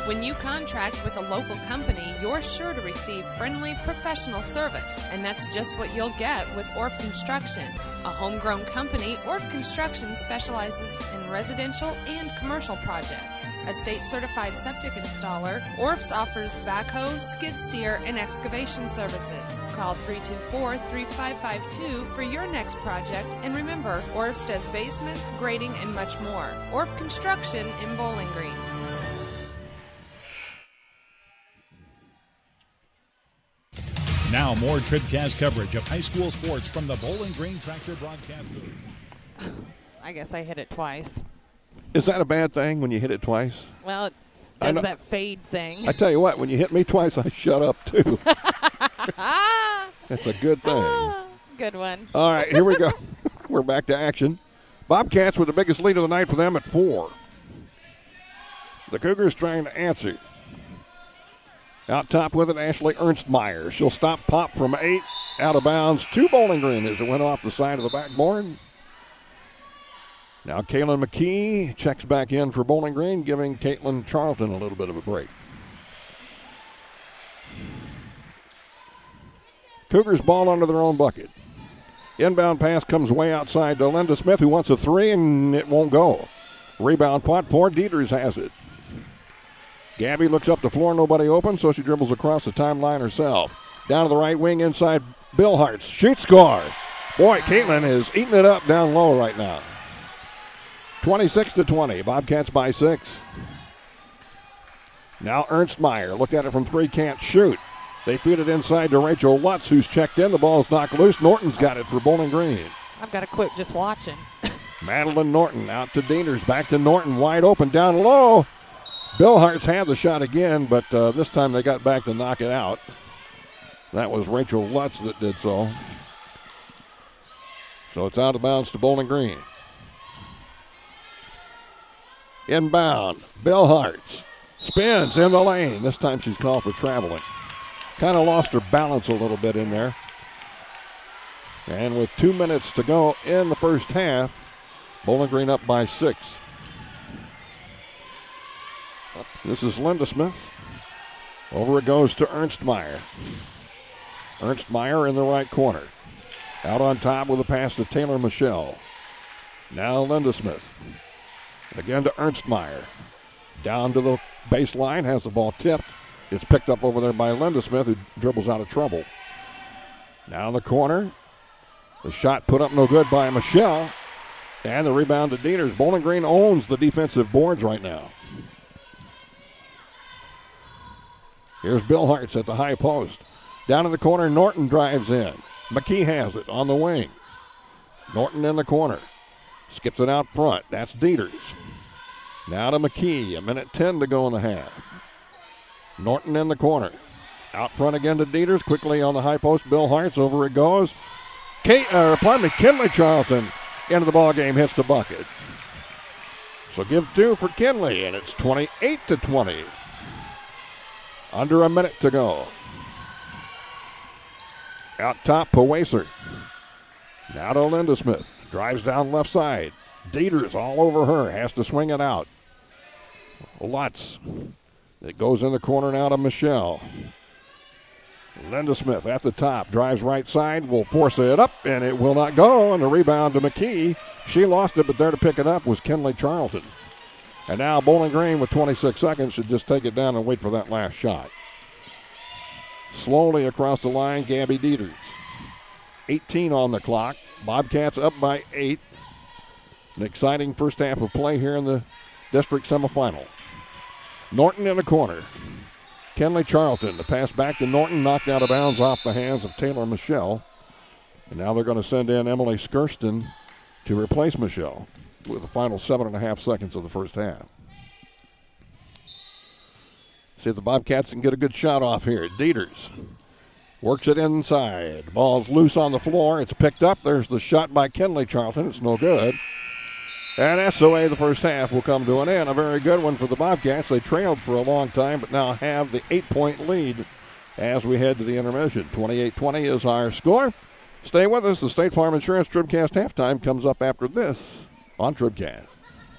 When you contract with a local company, you're sure to receive friendly, professional service, and that's just what you'll get with Orff Construction. A homegrown company, Orff Construction specializes in residential and commercial projects. A state-certified septic installer, Orff's offers backhoe, skid steer, and excavation services. Call 324-3552 for your next project, and remember, Orff's does basements, grading, and much more. Orff Construction in Bowling Green. Now more TribCast coverage of high school sports from the Bowling Green Tractor broadcast booth. I guess I hit it twice. Is that a bad thing when you hit it twice? Well, it does that fade thing. I tell you what, when you hit me twice, I shut up too. That's a good thing. Good one. All right, here we go. We're back to action. Bobcats with the biggest lead of the night for them at 4. The Cougars trying to answer. Out top with it, Ashley Ernstmeyer. She'll stop pop from 8. Out of bounds to Bowling Green as it went off the side of the backboard. Now Kaylin McKee checks back in for Bowling Green, giving Caitlin Charlton a little bit of a break. Cougars ball under their own bucket. Inbound pass comes way outside to Linda Smith, who wants a three, and it won't go. Rebound pot for Dieters has it. Gabby looks up the floor, nobody open, so she dribbles across the timeline herself. Down to the right wing inside Bill Hartz. Shoot, score. Boy, Caitlin is eating it up down low right now. 26-20. Bobcats by 6. Now Ernst Meyer. Look at it from three, can't shoot. They feed it inside to Rachel Lutz, who's checked in. The ball's knocked loose. Norton's got it for Bowling Green. I've got to quit just watching. Madeline Norton out to Dieners. Back to Norton. Wide open down low. Bill Hartz had the shot again, but this time they got back to knock it out. That was Rachel Lutz that did so. So it's out of bounds to Bowling Green. Inbound. Bill Hartz spins in the lane. This time she's called for traveling. Kind of lost her balance a little bit in there. And with 2 minutes to go in the first half, Bowling Green up by 6. This is Linda Smith. Over it goes to Ernst Meyer. Ernst Meyer in the right corner. Out on top with a pass to Taylor Michelle. Now Linda Smith. Again to Ernst Meyer. Down to the baseline, has the ball tipped. It's picked up over there by Linda Smith, who dribbles out of trouble. Now in the corner. The shot put up no good by Michelle. And the rebound to Dieters. Bowling Green owns the defensive boards right now. Here's Bill Hartz at the high post. Down in the corner, Norton drives in. McKee has it on the wing. Norton in the corner. Skips it out front. That's Dieters. Now to McKee. 1:10 to go in the half. Norton in the corner. Out front again to Dieters. Quickly on the high post. Bill Hartz. Over it goes. Kinley Charlton into the ball game. Hits the bucket. So give 2 for Kinley, and it's 28-20. Under a minute to go. Out top, Powacer. Now to Linda Smith. Drives down left side. Dieters all over her. Has to swing it out. Lutz. It goes in the corner now to Michelle. Linda Smith at the top. Drives right side. Will force it up, and it will not go. And the rebound to McKee. She lost it, but there to pick it up was Kinley Charlton. And now Bowling Green with 26 seconds should just take it down and wait for that last shot. Slowly across the line, Gabby Dieters. 18 on the clock. Bobcats up by 8. An exciting first half of play here in the district semifinal. Norton in the corner. Kinley Charlton. The pass back to Norton, knocked out of bounds off the hands of Taylor Michelle. And now they're going to send in Emily Skirston to replace Michelle with the final 7.5 seconds of the first half. See if the Bobcats can get a good shot off here. Dieters works it inside. Ball's loose on the floor. It's picked up. There's the shot by Kinley Charlton. It's no good. And that's the way the first half will come to an end. A very good one for the Bobcats. They trailed for a long time, but now have the 8-point lead as we head to the intermission. 28-20 is our score. Stay with us. The State Farm Insurance TribCast halftime comes up after this on TribCast.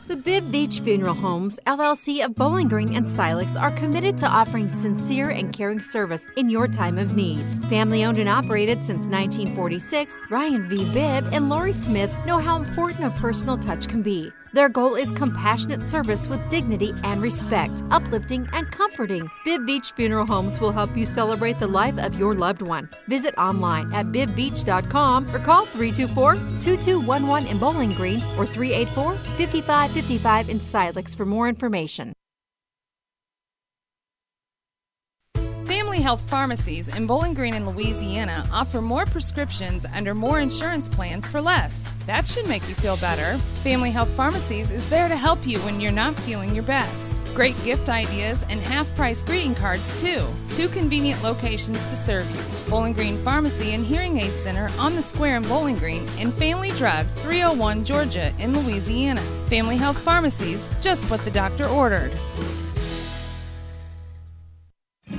The Bibb Beach Funeral Homes, LLC of Bowling Green and Silex are committed to offering sincere and caring service in your time of need. Family owned and operated since 1946, Ryan V. Bibb and Lori Smith know how important a personal touch can be. Their goal is compassionate service with dignity and respect, uplifting and comforting. Bibb Beach Funeral Homes will help you celebrate the life of your loved one. Visit online at bibbeach.com or call 324-2211 in Bowling Green or 384-5555 in Silex for more information. Family Health Pharmacies in Bowling Green and Louisiana offer more prescriptions under more insurance plans for less. That should make you feel better. Family Health Pharmacies is there to help you when you're not feeling your best. Great gift ideas and half-price greeting cards, too. 2 convenient locations to serve you. Bowling Green Pharmacy and Hearing Aid Center on the Square in Bowling Green and Family Drug, 301 Georgia in Louisiana. Family Health Pharmacies, just what the doctor ordered.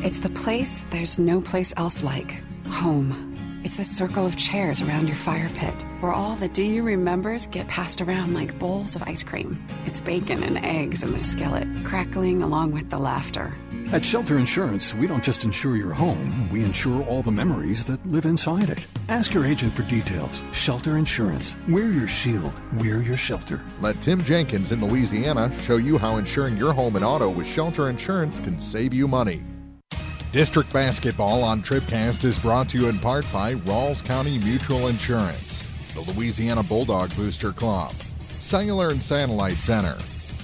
It's the place there's no place else like. Home. It's the circle of chairs around your fire pit, where all the do you remembers get passed around like bowls of ice cream. It's bacon and eggs in the skillet, crackling along with the laughter. At Shelter Insurance, we don't just insure your home, we insure all the memories that live inside it. Ask your agent for details. Shelter Insurance. We're your shield. We're your shelter. Let Tim Jenkins in Louisiana show you how insuring your home and auto with Shelter Insurance can save you money. District basketball on TribCast is brought to you in part by Rawls County Mutual Insurance, the Louisiana Bulldog Booster Club, Cellular and Satellite Center,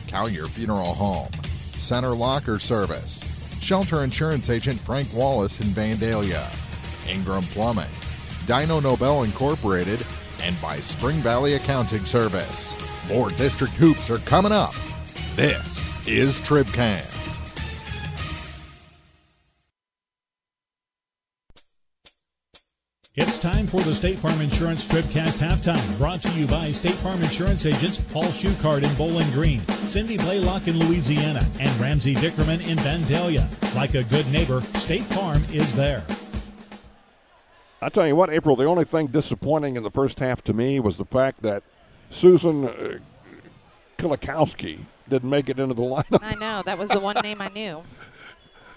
Collier Funeral Home, Center Locker Service, Shelter Insurance Agent Frank Wallace in Vandalia, Ingram Plumbing, Dino Nobel Incorporated, and by Spring Valley Accounting Service. More district hoops are coming up. This is TribCast. It's time for the State Farm Insurance TribCast Halftime, brought to you by State Farm Insurance agents Paul Schuchard in Bowling Green, Cindy Blaylock in Louisiana, and Ramsey Dickerman in Vandalia. Like a good neighbor, State Farm is there. I tell you what, April, the only thing disappointing in the first half to me was the fact that Susan Kulikowski didn't make it into the lineup. I know. That was the one name I knew.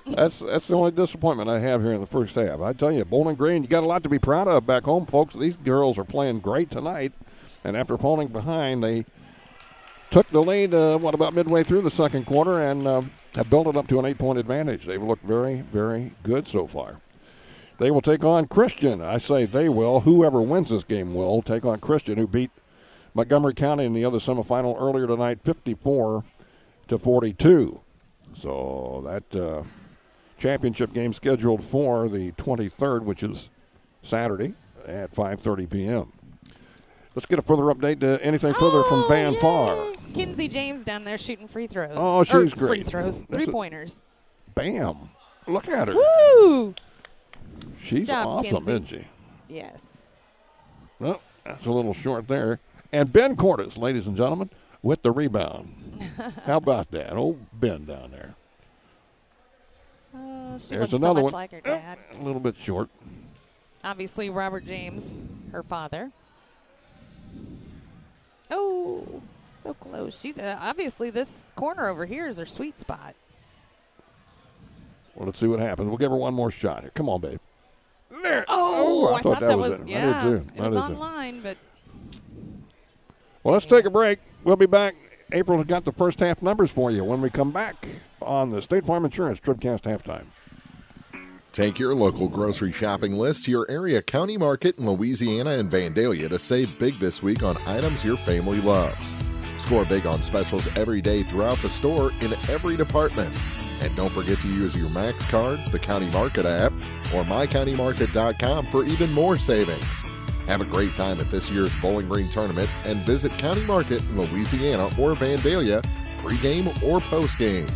That's the only disappointment I have here in the first half. I tell you, Bowling Green, you got a lot to be proud of back home, folks. These girls are playing great tonight, and after falling behind, they took the lead, about midway through the second quarter, and have built it up to an 8-point advantage. They've looked very, very good so far. They will take on Christian. I say they will. Whoever wins this game will take on Christian, who beat Montgomery County in the other semifinal earlier tonight, 54-42. So that championship game scheduled for the 23rd, which is Saturday at 5:30 p.m. Let's get a further update. Anything further from Van Far? Kinsey James down there shooting free throws. Oh, she's great. Free throws, three-pointers. Bam. Look at her. Woo! She's job, awesome, Kinsey. isn't she? Yes. Well, that's a little short there. And Ben Cordes, ladies and gentlemen, with the rebound. How about that? Old Ben down there. She There's looks another so much one. like her dad. A little bit short. Obviously, Robert James, her father. Oh, so close. She's obviously this corner over here is her sweet spot. Well, let's see what happens. We'll give her one more shot here. Come on, babe. There. Oh, I thought that was it. yeah. I did too. It was online, but. Well, let's take a break. We'll be back. April has got the first half numbers for you when we come back on the State Farm Insurance TribCast Halftime. Take your local grocery shopping list to your area county market in Louisiana and Vandalia to save big this week on items your family loves. Score big on specials every day throughout the store in every department. And don't forget to use your Max card, the County Market app, or mycountymarket.com for even more savings. Have a great time at this year's Bowling Green tournament and visit County Market in Louisiana or Vandalia, pregame or postgame.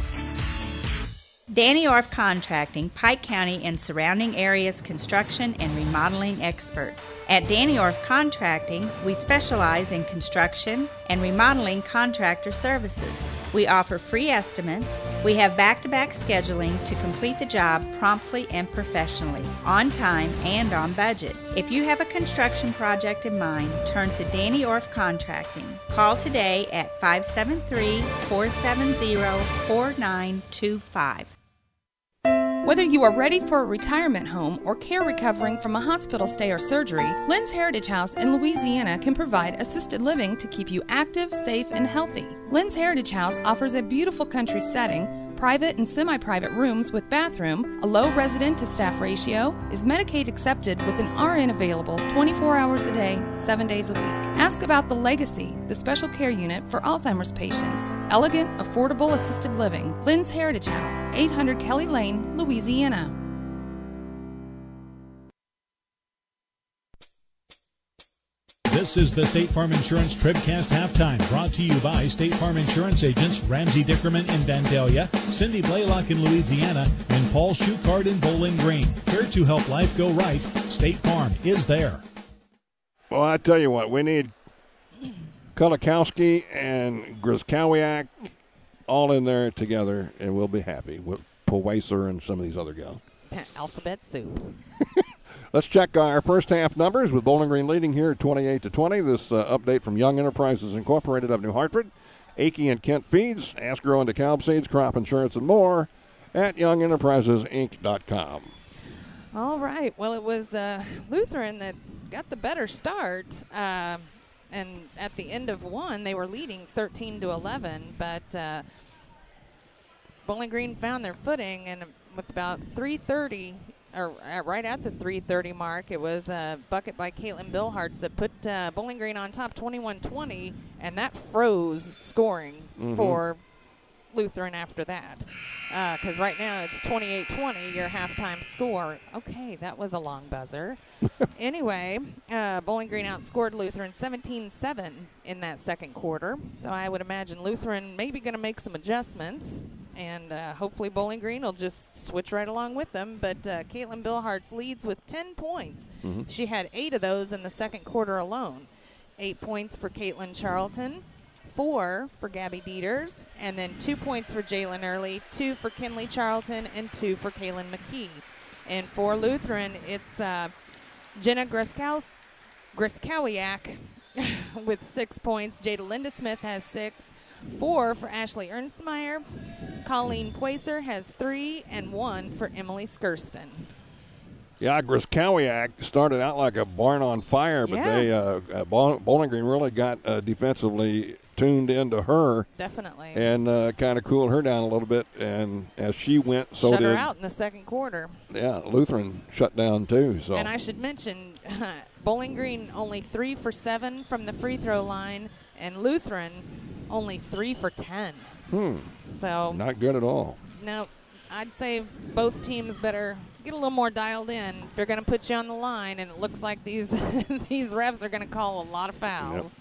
Danny Orff Contracting, Pike County and surrounding areas construction and remodeling experts. At Danny Orff Contracting, we specialize in construction and remodeling contractor services. We offer free estimates. We have back-to-back scheduling to complete the job promptly and professionally, on time and on budget. If you have a construction project in mind, turn to Danny Orff Contracting. Call today at 573-470-4925. Whether you are ready for a retirement home or care recovering from a hospital stay or surgery, Lynn's Heritage House in Louisiana can provide assisted living to keep you active, safe, and healthy. Lynn's Heritage House offers a beautiful country setting, private and semi-private rooms with bathroom, a low resident-to-staff ratio, is Medicaid accepted with an RN available 24 hours a day, 7 days a week. Ask about the Legacy, the special care unit for Alzheimer's patients. Elegant, affordable assisted living. Lynn's Heritage House, 800 Kelly Lane, Louisiana. This is the State Farm Insurance TribCast Halftime, brought to you by State Farm Insurance agents Ramsey Dickerman in Vandalia, Cindy Blaylock in Louisiana, and Paul Schuchard in Bowling Green. Here to help life go right, State Farm is there. Well, I tell you what, we need Kulikowski and Gryzkowiak all in there together, and we'll be happy with Powacer and some of these other guys. Alphabet soup. Let's check our first half numbers with Bowling Green leading here 28-20. This update from Young Enterprises Incorporated of New Hartford. Akey and Kent Feeds, Ask Grow and DeKalb Seeds, Crop Insurance, and more at YoungEnterprisesInc.com. All right. Well, it was Lutheran that got the better start. And at the end of one, they were leading 13-11. But Bowling Green found their footing, and with about 3:30, or right at the 3:30 mark, it was a bucket by Caitlin Billhartz that put Bowling Green on top 21-20, and that froze scoring for Lutheran after that. Because right now it's 28-20, your halftime score. Okay, that was a long buzzer. Anyway, Bowling Green outscored Lutheran 17-7 in that second quarter. So I would imagine Lutheran maybe going to make some adjustments. And hopefully Bowling Green will just switch right along with them. But Caitlin Billhartz leads with 10 points. She had 8 of those in the second quarter alone. 8 points for Caitlin Charlton, 4 for Gabby Dieters, and then 2 points for Jalen Early, 2 for Kinley Charlton, and 2 for Kaylin McKee. And for Lutheran, it's Jenna Griskowiak with 6 points. Jada Linda Smith has 6. 4 for Ashley Ernstmeyer. Colleen Poiser has 3, and 1 for Emily Skirston. Yeah, Griskowiak started out like a barn on fire, but Bowling Green really got defensively tuned into her. Definitely. And kind of cooled her down a little bit. And as she went, so shut did. Her out in the second quarter. Yeah, Lutheran shut down too. So. And I should mention, Bowling Green only 3 for 7 from the free throw line, and Lutheran only 3 for 10. So not good at all. No, I'd say both teams better get a little more dialed in if they're going to put you on the line, and it looks like these these refs are going to call a lot of fouls. Yep.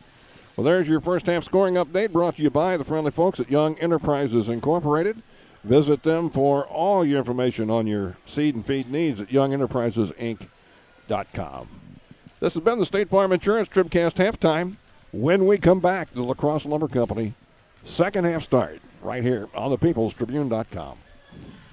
Well, there's your first half scoring update brought to you by the friendly folks at Young Enterprises Incorporated. Visit them for all your information on your seed and feed needs at YoungEnterprisesInc.com. This has been the State Farm Insurance TribCast halftime. When we come back, the La Crosse Lumber Company second half start right here on the peoplestribune.com.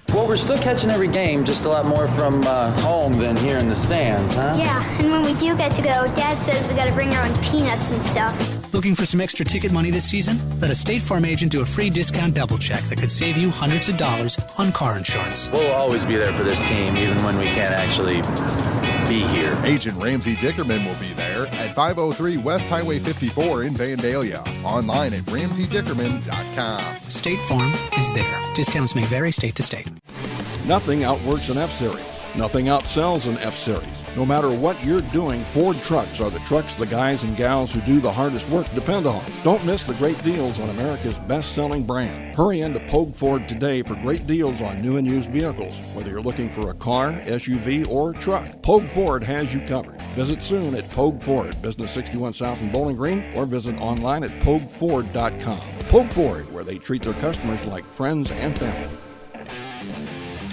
Well, we're still catching every game, just a lot more from home than here in the stands, huh? Yeah, and when we do get to go, Dad says we got to bring our own peanuts and stuff. Looking for some extra ticket money this season? Let a State Farm agent do a free discount double check that could save you hundreds of dollars on car insurance. We'll always be there for this team, even when we can't actually be here. Agent Ramsey Dickerman will be there at 503 West Highway 54 in Vandalia. Online at RamseyDickerman.com. State Farm is there. Discounts may vary state to state. Nothing outworks an F-Series. Nothing outsells an F-Series. No matter what you're doing, Ford trucks are the trucks the guys and gals who do the hardest work depend on. Don't miss the great deals on America's best-selling brand. Hurry into Pogue Ford today for great deals on new and used vehicles. Whether you're looking for a car, SUV, or truck, Pogue Ford has you covered. Visit soon at Pogue Ford, Business 61 South in Bowling Green, or visit online at PogueFord.com. Pogue Ford, where they treat their customers like friends and family.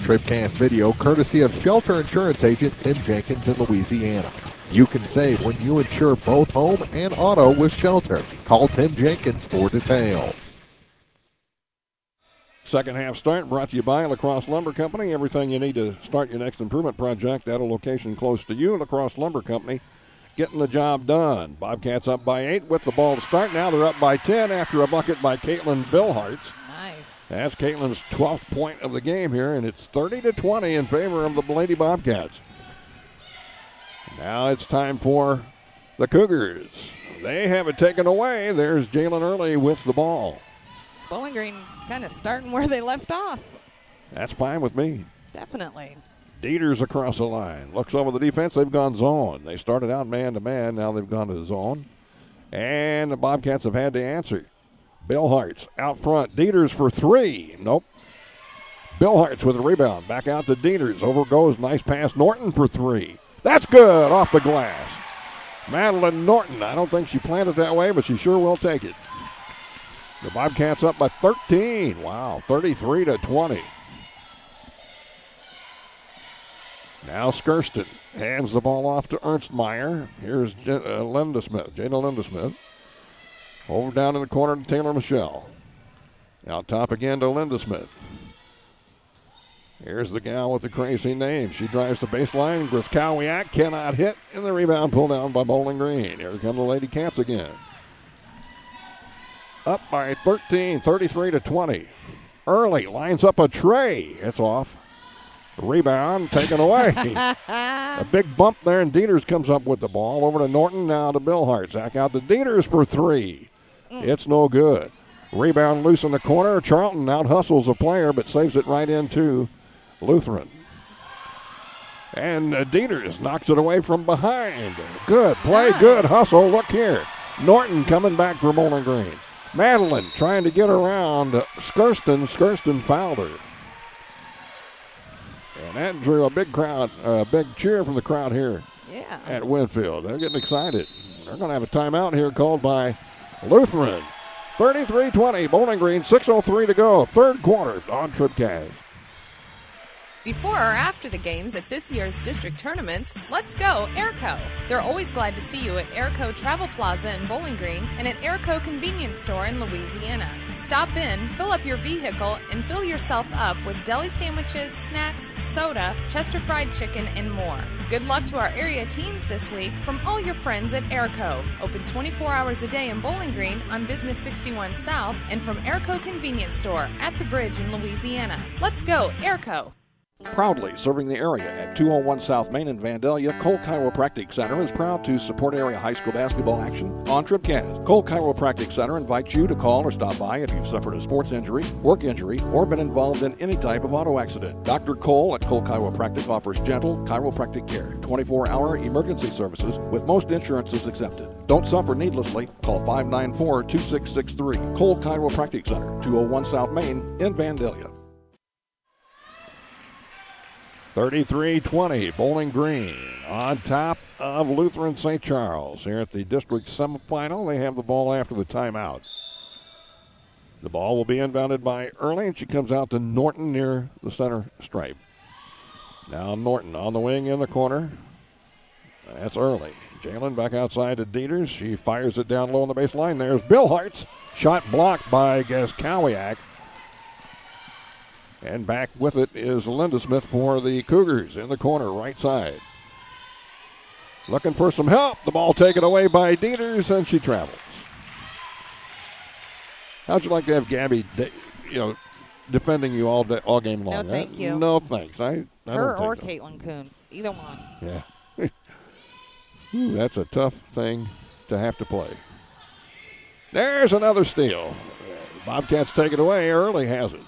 TribCast video courtesy of Shelter Insurance Agent Tim Jenkins in Louisiana. You can save when you insure both home and auto with Shelter. Call Tim Jenkins for details. Second half start brought to you by La Crosse Lumber Company. Everything you need to start your next improvement project at a location close to you. La Crosse Lumber Company getting the job done. Bobcats up by 8 with the ball to start. Now they're up by 10 after a bucket by Caitlin Billhartz. Nice. That's Caitlin's 12th point of the game here, and it's 30-20 in favor of the Lady Bobcats. Now it's time for the Cougars. They have it taken away. There's Jalen Early with the ball. Bowling Green kind of starting where they left off. That's fine with me. Definitely. Dieters across the line. Looks over the defense. They've gone zone. They started out man-to-man. Now they've gone to zone. And the Bobcats have had to answer. Billhartz out front. Dieters for 3. Nope. Billhartz with a rebound. Back out to Dieters. Over goes. Nice pass. Norton for 3. That's good. Off the glass. Madeline Norton. I don't think she planned it that way, but she sure will take it. The Bobcats up by 13. Wow. 33-20. Now Skirston hands the ball off to Ernstmeyer. Here's Jada Linda Smith. Over down in the corner to Taylor Michelle. Out top again to Linda Smith. Here's the gal with the crazy name. She drives the baseline. Griskowiak cannot hit, and the rebound pulled down by Bowling Green. Here come the Lady Cats again. Up by 13, 33-20. Early lines up a tray. It's off. Rebound taken away. A big bump there, and Dieters comes up with the ball. Over to Norton, now to Billhart. Zach out to Dieters for three. It's no good. Rebound loose in the corner. Charlton out hustles a player, but saves it right into Lutheran. And Dieters knocks it away from behind. Good play, good hustle. Look here. Norton coming back for Bowling Green. Madeline trying to get around Skirston. Skirston fouled her. And that drew a big crowd, a big cheer from the crowd here at Winfield. They're getting excited. They're going to have a timeout here called by Lutheran. 33-20, Bowling Green, 6:03 to go. Third quarter on TribCast. Before or after the games at this year's district tournaments, let's go Airco. They're always glad to see you at Airco Travel Plaza in Bowling Green and at Airco Convenience Store in Louisiana. Stop in, fill up your vehicle, and fill yourself up with deli sandwiches, snacks, soda, Chester fried chicken, and more. Good luck to our area teams this week from all your friends at Airco. Open 24 hours a day in Bowling Green on Business 61 South and from Airco Convenience Store at the Bridge in Louisiana. Let's go Airco. Proudly serving the area at 201 South Main in Vandalia, Cole Chiropractic Center is proud to support area high school basketball action on TribCast. Cole Chiropractic Center invites you to call or stop by if you've suffered a sports injury, work injury, or been involved in any type of auto accident. Dr. Cole at Cole Chiropractic offers gentle chiropractic care, 24-hour emergency services with most insurances accepted. Don't suffer needlessly. Call 594-2663. Cole Chiropractic Center, 201 South Main in Vandalia. 33-20, Bowling Green on top of Lutheran St. Charles. Here at the district semifinal, they have the ball after the timeout. The ball will be inbounded by Early, and she comes out to Norton near the center stripe. Now Norton on the wing in the corner. That's Early. Jalen back outside to Dieters. She fires it down low on the baseline. There's Billhart's shot blocked by Gaskowiak. And back with it is Linda Smith for the Cougars in the corner, right side. Looking for some help. The ball taken away by Dieters, and she travels. How'd you like to have Gabby, defending you all game long? No, thank you. No, thanks. I Her don't or think so. Caitlin Kuntz, either one. Yeah. Ooh, that's a tough thing to have to play. There's another steal. Bobcats take it away. Early has it.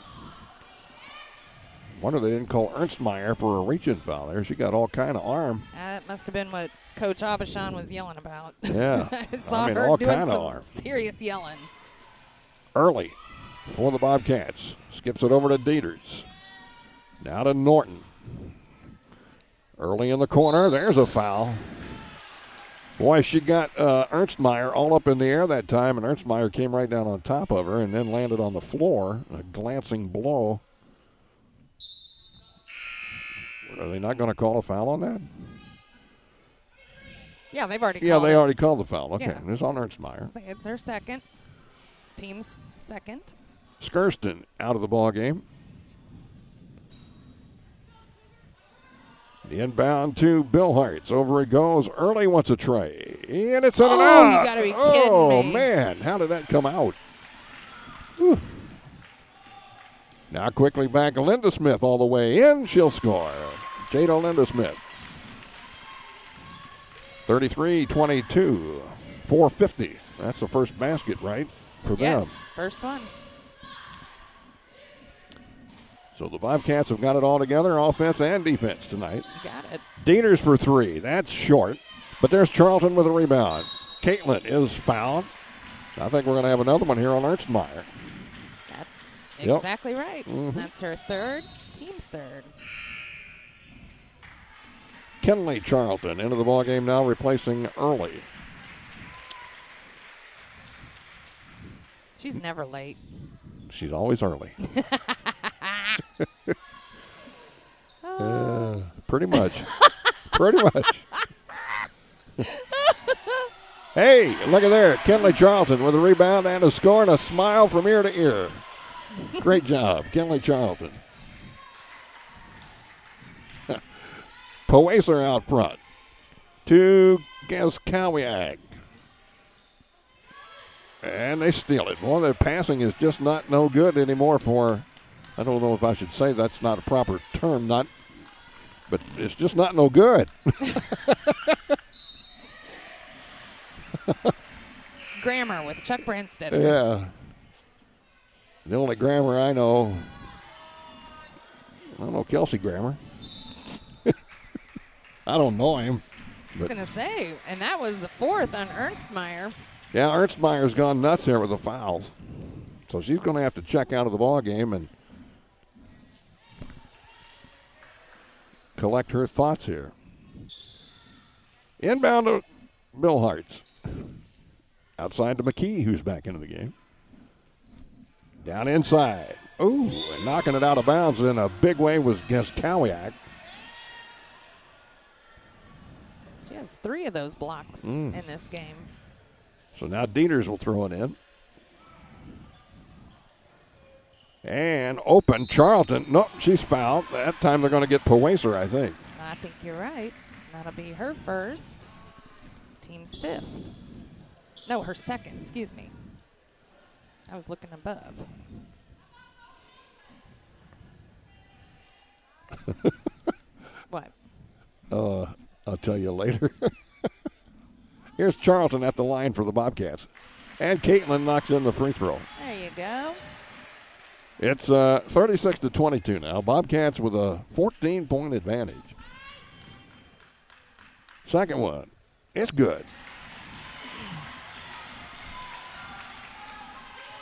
Wonder they didn't call Ernstmeyer for a reach-in foul there. She got all kind of arm. That must have been what Coach Abishan was yelling about. Yeah. I saw her all doing kind of some arm. serious yelling. Early for the Bobcats. Skips it over to Dieters. Now to Norton. Early in the corner. There's a foul. Boy, she got Ernstmeyer all up in the air that time, and Ernstmeyer came right down on top of her and then landed on the floor. A glancing blow. Are they not going to call a foul on that? Yeah, they've already called Yeah, they it. already called the foul. Okay, Yeah. it's on Ernstmeyer. It's her second. Team's second. Skirston out of the ball game. The inbound to Billhartz. Over it goes. Early wants a tray. And it's in and out. You got to be kidding Oh, me. man. How did that come out? Whew. Now quickly back. Linda Smith all the way in. She'll score. Jada Linda Smith. 33-22. 4:50. That's the first basket, right, for Yes, them. first one. So the Bobcats have got it all together, offense and defense tonight. You got it. Dieters for three. That's short. But there's Charlton with a rebound. Caitlin is fouled. I think we're going to have another one here on Ernstmeyer. That's exactly right. Mhm. That's her third, team's third. Kenley Charlton into the ballgame now, replacing Early. She's never late. She's always early. Pretty much. Pretty much. Hey, look at there. Kenley Charlton with a rebound and a score and a smile from ear to ear. Great job, Kenley Charlton. Poacer out front to Gaskowiak. And they steal it. Boy, their passing is just not no good anymore for, I don't know if I should say that's not a proper term, but it's just not no good. Grammar with Chuck Branstead. Yeah. The only Grammar I don't know Kelsey Grammer. I don't know him. I was going to say, and that was the fourth on Ernstmeyer. Yeah, Ernstmeyer's gone nuts here with the fouls. So she's going to have to check out of the ball game and collect her thoughts here. Inbound to Bill Hartz. Outside to McKee, who's back into the game. Down inside. Ooh, and knocking it out of bounds in a big way was Gaskowiak. She has 3 of those blocks in this game. So now Dieters will throw it in. And open Charlton. Nope, she's fouled. That time they're going to get Poacer, I think. I think you're right. That'll be her first. Team's 5th. No, her second. Excuse me. I was looking above. What? I'll tell you later. Here's Charlton at the line for the Bobcats. And Caitlin knocks in the free throw. There you go. It's 36-22 now. Bobcats with a 14-point advantage. Second one. It's good.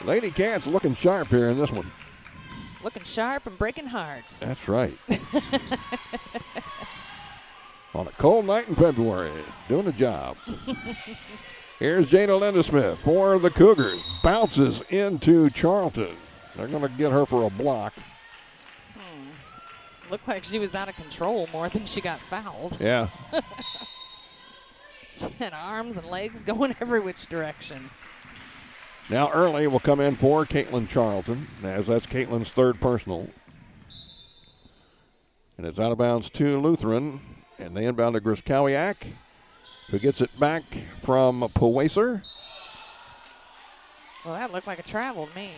Lady Cats looking sharp here in this one. Looking sharp and breaking hearts. That's right. On a cold night in February, doing a job. Here's Jada Lindesmith for the Cougars. Bounces into Charlton. They're going to get her for a block. Looked like she was out of control more than she got fouled. Yeah. She had arms and legs going every which direction. Now Early will come in for Caitlin Charlton, as that's Caitlin's third personal. And it's out of bounds to Lutheran. And they inbound to Gaskowiak, who gets it back from Poacer. Well, that looked like a travel to me.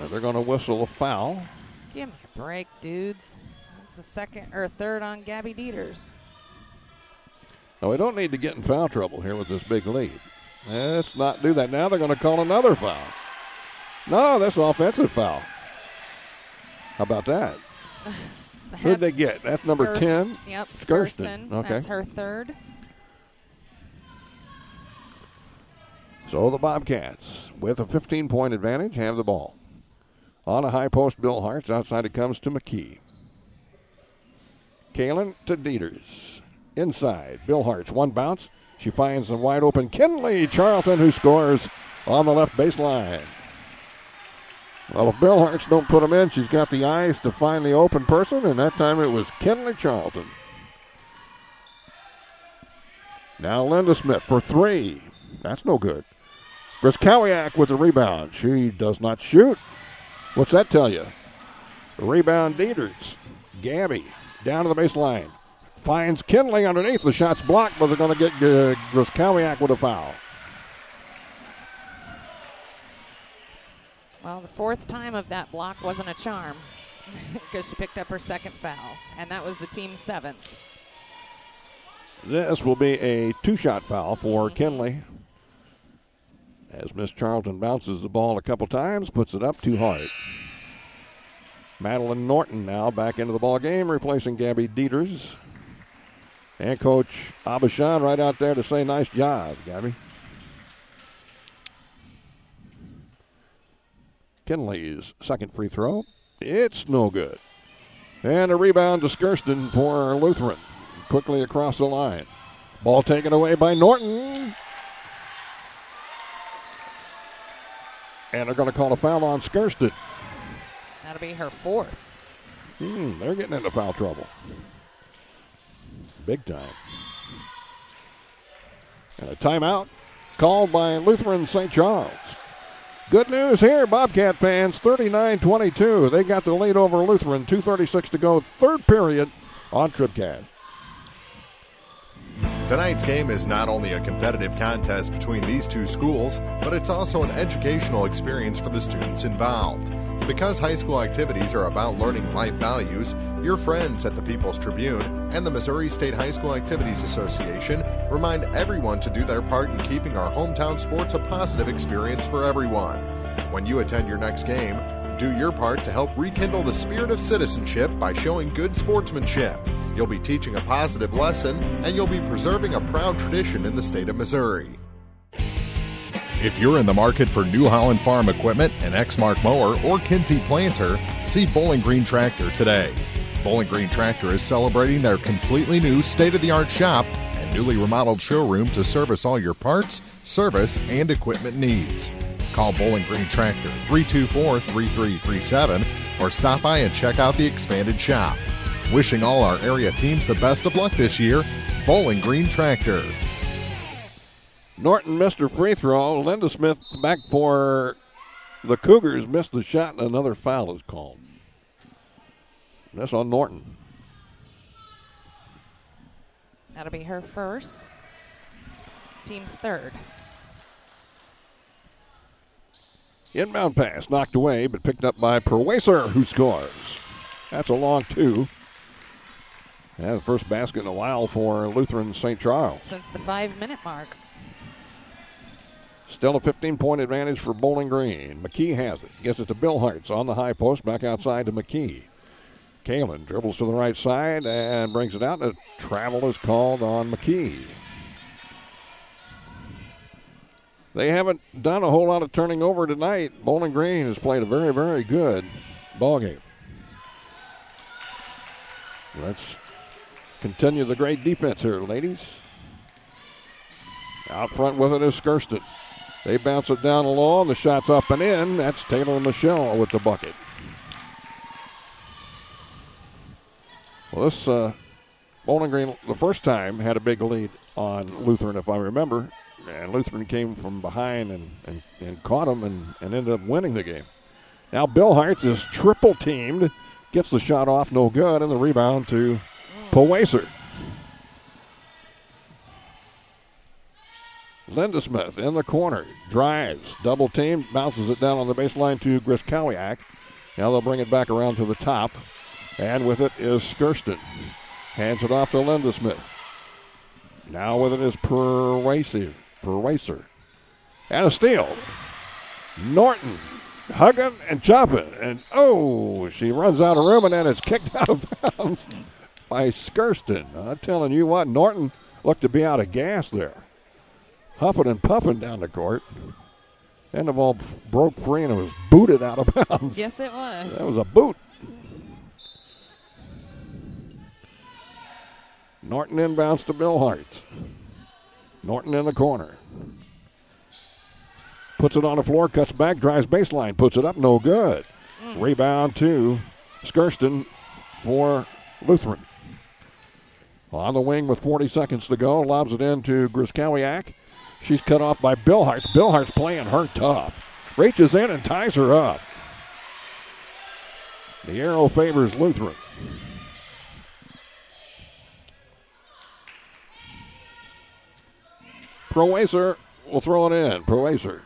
They're going to whistle a foul. Give me a break, dudes. That's the second or third on Gabby Dieters. Now, we don't need to get in foul trouble here with this big lead. Let's not do that. Now they're going to call another foul. No, that's an offensive foul. How about that? Who'd they get? That's number 10? Yep, Skirston. Okay. That's her third. So the Bobcats, with a 15-point advantage, have the ball. On a high post, Bill Hartz. Outside it comes to McKee. Kalen to Dieters. Inside, Bill Hartz. One bounce. She finds the wide open Kinley Charlton, who scores on the left baseline. Well, if Bill Hartz don't put him in, she's got the eyes to find the open person, and that time it was Kinley Charlton. Now Linda Smith for 3. That's no good. Gaskowiak with the rebound. She does not shoot. What's that tell you? Rebound Dieters. Gabby down to the baseline. Finds Kinley underneath. The shot's blocked, but they're going to get Gaskowiak with a foul. Well, the fourth time of that block wasn't a charm because she picked up her second foul, and that was the team's 7th. This will be a 2-shot foul for Kinley. As Miss Charlton bounces the ball a couple times, puts it up too hard. Madeline Norton now back into the ball game, replacing Gabby Dieters. And Coach Abashan right out there to say, nice job, Gabby. Kinley's second free throw. It's no good. And a rebound to Skirston for Lutheran. Quickly across the line. Ball taken away by Norton. And they're going to call a foul on Skirston. That'll be her 4th. They're getting into foul trouble. Big time. And a timeout called by Lutheran St. Charles. Good news here, Bobcat fans, 39-22. They got the lead over Lutheran, 2:36 to go, third period on TribCast. Tonight's game is not only a competitive contest between these two schools, but it's also an educational experience for the students involved. Because high school activities are about learning life values, your friends at the People's Tribune and the Missouri State High School Activities Association remind everyone to do their part in keeping our hometown sports a positive experience for everyone. When you attend your next game, do your part to help rekindle the spirit of citizenship by showing good sportsmanship. You'll be teaching a positive lesson, and you'll be preserving a proud tradition in the state of Missouri. If you're in the market for New Holland Farm equipment, an Exmark mower, or Kinsey planter, see Bowling Green Tractor today. Bowling Green Tractor is celebrating their completely new state-of-the-art shop and newly remodeled showroom to service all your parts, service, and equipment needs. Call Bowling Green Tractor 324-3337 or stop by and check out the expanded shop. Wishing all our area teams the best of luck this year, Bowling Green Tractor. Norton missed her free throw. Linda Smith back for the Cougars, missed the shot, and another foul is called. That's on Norton. That'll be her first. Team's third. Inbound pass knocked away, but picked up by Perwaser, who scores. That's a long two. Yeah, the first basket in a while for Lutheran St. Charles. Since the 5-minute mark. Still a 15-point advantage for Bowling Green. McKee has it. Gets it to Bill Hartz on the high post. Back outside to McKee. Kalen dribbles to the right side and brings it out. And a travel is called on McKee. They haven't done a whole lot of turning over tonight. Bowling Green has played a very, very good ball game. Let's continue the great defense here, ladies. Out front with it is Skirston. They bounce it down low, and the shot's up and in. That's Taylor Michelle with the bucket. Well, this Bowling Green, the first time, had a big lead on Lutheran, if I remember. And Lutheran came from behind and caught them and ended up winning the game. Now Bill Hartz is triple teamed. Gets the shot off, no good, and the rebound to Powaser. Linda Smith in the corner, drives, double team, bounces it down on the baseline to Griskowiak. Now they'll bring it back around to the top, and with it is Skirston. Hands it off to Linda Smith. Now with it is Perwaser. And a steal. Norton hugging and chopping, and she runs out of room, and then it's kicked out of bounds by Skirston. I'm telling you what, Norton looked to be out of gas there. Huffing and puffing down the court. And the ball broke free and it was booted out of bounds. Yes, it was. That was a boot. Norton inbounds to Bill Hartz. Norton in the corner. Puts it on the floor, cuts back, drives baseline, puts it up, no good. Rebound to Skirston for Lutheran. On the wing with 40 seconds to go, lobs it in to Griskowiak. She's cut off by Bill Hartz. Bill Hartz playing her tough. Reaches in and ties her up. The arrow favors Lutheran. Perwaser will throw it in. Perwaser.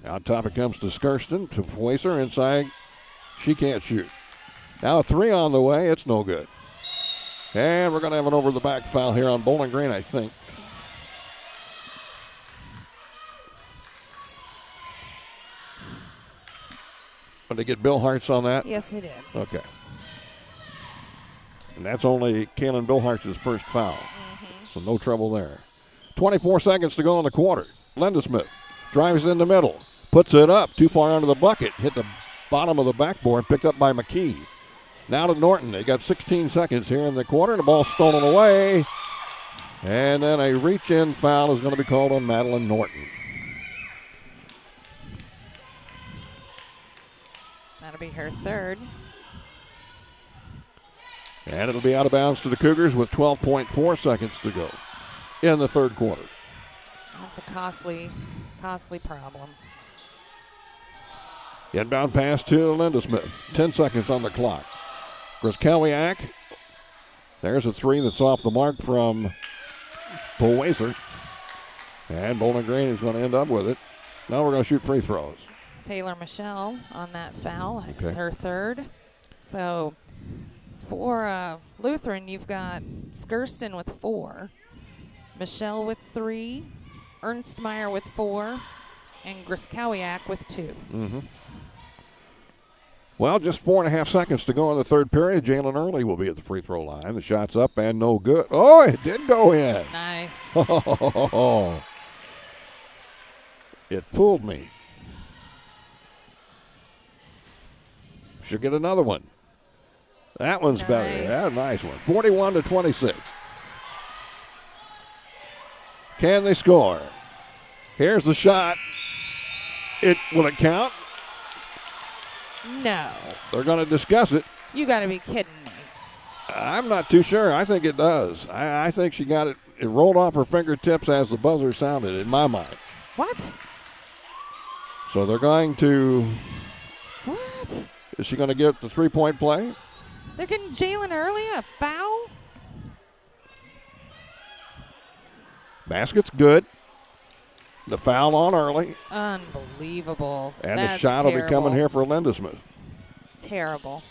Now top it comes to Skirston. To Perwaser inside. She can't shoot. Now a three on the way. It's no good. And we're going to have an over-the-back foul here on Bowling Green, I think. Did they get Bill Hartz on that? Yes, they did. Okay. And that's only Kaylin Bill Hartz's first foul. So no trouble there. 24 seconds to go in the quarter. Linda Smith drives in the middle. Puts it up. Too far under the bucket. Hit the bottom of the backboard. Picked up by McKee. Now to Norton. They got 16 seconds here in the quarter. The ball stolen away. And then a reach-in foul is going to be called on Madeline Norton. That'll be her third. And it'll be out of bounds to the Cougars with 12.4 seconds to go in the third quarter. That's a costly Costly problem. Inbound pass to Linda Smith. 10 seconds on the clock. Grzelwiak. There's a three that's off the mark from Polwaser. And Bowling Green is going to end up with it. Now we're going to shoot free throws. Taylor Michelle on that foul. It's her third. So for Lutheran, you've got Skirston with 4, Michelle with 3, Ernstmeyer with 4, and Grzelwiak with 2. Mm-hmm. Well, just 4.5 seconds to go in the third period. Jalen Early will be at the free throw line. The shot's up and no good. Oh, it did go in. Nice. Oh, it fooled me. She'll get another one. That one's better. That's a nice one. 41-26. Can they score? Here's the shot. Will it count? No. They're going to discuss it. You got to be kidding me. I'm not too sure. I think it does. I think she got it. It rolled off her fingertips as the buzzer sounded, in my mind. What? So they're going to. What? Is she going to get the 3-point play? They're getting Jalen Early a foul? Basket's good. The foul on Early. Unbelievable. And That's the shot will be coming here for Linda Smith. Terrible.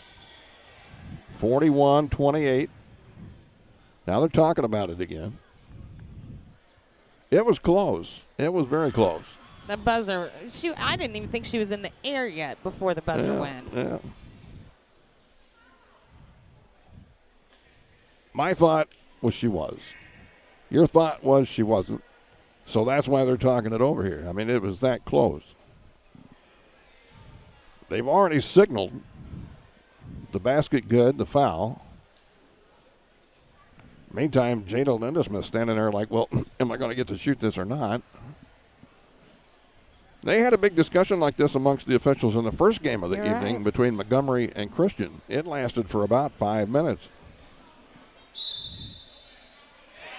41-28. Now they're talking about it again. It was close. It was very close. The buzzer, I didn't even think she was in the air yet before the buzzer went. Yeah. My thought was she was. Your thought was she wasn't. So that's why they're talking it over here. I mean, it was that close. They've already signaled the basket good, the foul. Meantime, Jada Lindesmith standing there like, well, am I going to get to shoot this or not? They had a big discussion like this amongst the officials in the first game of the evening between Montgomery and Christian. It lasted for about 5 minutes.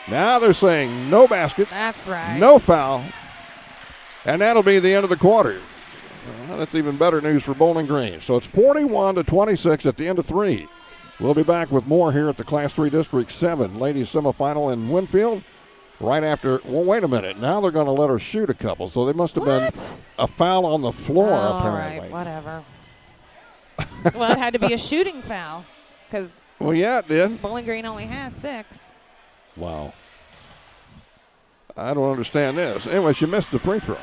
Now they're saying no basket. That's right. No foul. And that'll be the end of the quarter. Well, that's even better news for Bowling Green. So it's 41-26 at the end of 3. We'll be back with more here at the Class 3 District 7 ladies semifinal in Winfield. Right after, well, wait a minute. Now they're going to let her shoot a couple. So they must have been a foul on the floor, apparently. All right, whatever. Well, it had to be a shooting foul because well, yeah, it did. Bowling Green only has 6. Wow. I don't understand this. Anyway, she missed the free throw.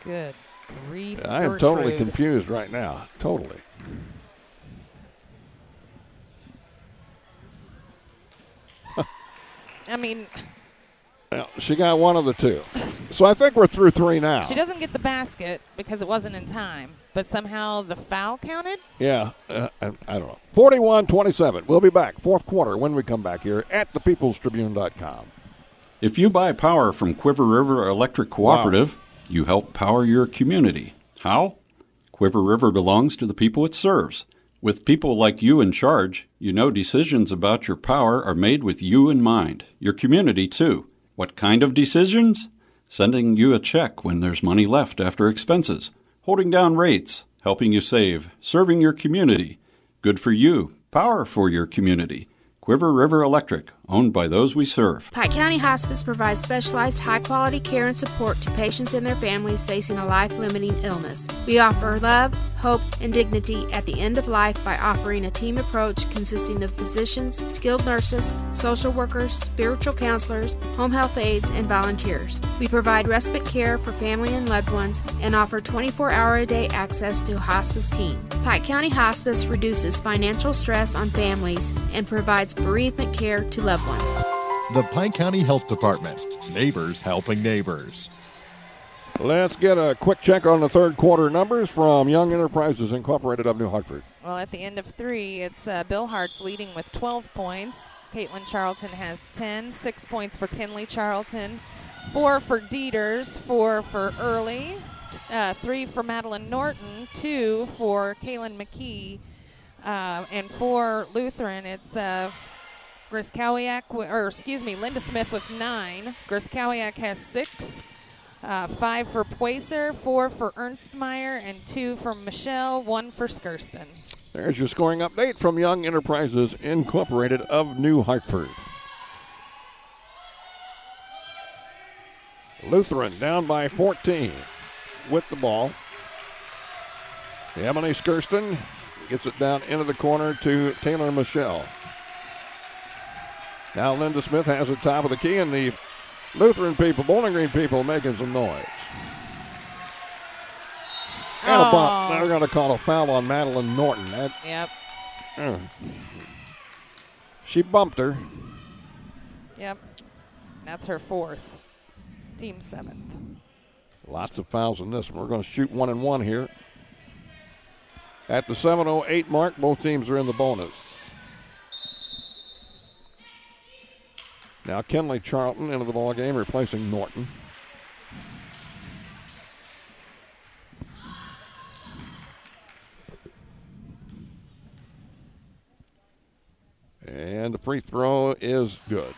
Good grief. I am totally confused right now. Totally. I mean, well, she got one of the two. So I think we're through 3 now. She doesn't get the basket because it wasn't in time, but somehow the foul counted? Yeah, I don't know. 41-27. We'll be back, fourth quarter, when we come back here at thepeoplestribune.com. If you buy power from Quiver River Electric Cooperative, you help power your community. How? Quiver River belongs to the people it serves. With people like you in charge, you know decisions about your power are made with you in mind, your community too. What kind of decisions? Sending you a check when there's money left after expenses, holding down rates, helping you save, serving your community. Good for you, power for your community. Quiver River Electric, owned by those we serve. Pike County Hospice provides specialized high-quality care and support to patients and their families facing a life-limiting illness. We offer love, hope, and dignity at the end of life by offering a team approach consisting of physicians, skilled nurses, social workers, spiritual counselors, home health aides, and volunteers. We provide respite care for family and loved ones and offer 24-hour-a-day access to a hospice team. Pike County Hospice reduces financial stress on families and provides bereavement care to loved ones. The Pike County Health Department. Neighbors helping neighbors. Let's get a quick check on the third quarter numbers from Young Enterprises Incorporated of New Hartford. Well, at the end of 3, it's Bill Hart's leading with 12 points. Caitlin Charlton has 10. 6 points for Kinley Charlton. 4 for Dieters. 4 for Early. 3 for Madeline Norton. 2 for Kaylin McKee. And for Lutheran, it's Linda Smith with 9. Griskowiak has 6. 5 for Poiser, 4 for Ernstmeyer, and 2 from Michelle, 1 for Skirston. There's your scoring update from Young Enterprises Incorporated of New Hartford. Lutheran down by 14 with the ball. Emily Skirston gets it down into the corner to Taylor Michelle. Now Linda Smith has it top of the key, and the Lutheran people, Bowling Green people, making some noise. And a bump. They're going to call a foul on Madeline Norton. Yep. She bumped her. Yep. That's her 4th. Team 7th. Lots of fouls in this one. We're going to shoot 1-1 here. At the 7:08 mark, both teams are in the bonus. Now Kenley Charlton into the ball game, replacing Norton. And the free throw is good.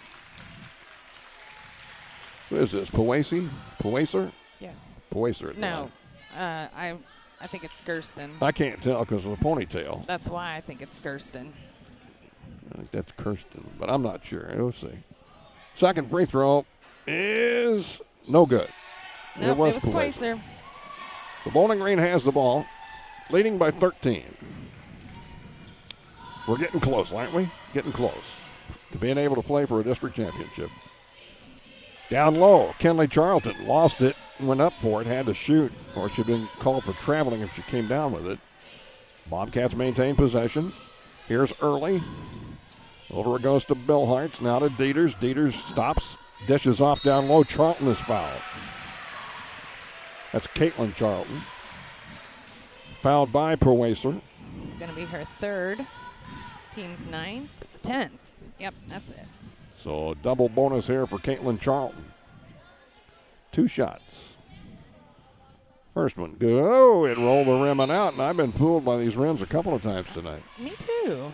Who is this? Poiser? Yes. Poiser. No. I think it's Skirston. I can't tell because of the ponytail. That's why I think it's Skirston. I think that's Kirsten, but I'm not sure. We'll see. Second free throw is no good. Nope, it was Poiser. The Bowling Green has the ball, leading by 13. We're getting close, aren't we? Getting close to being able to play for a district championship. Down low, Kenley Charlton lost it, went up for it, had to shoot, or she'd been called for traveling if she came down with it. Bobcats maintain possession. Here's Early. Over it goes to Bill Hartz, now to Dieters. Dieters stops, dishes off down low. Charlton is fouled. That's Caitlin Charlton. Fouled by Poiser. It's going to be her 3rd. Team's 9th. 10th. Yep, that's it. So double bonus here for Caitlin Charlton. 2 shots. First one, good. Oh, it rolled the rim and out, and I've been fooled by these rims a couple of times tonight. Me too.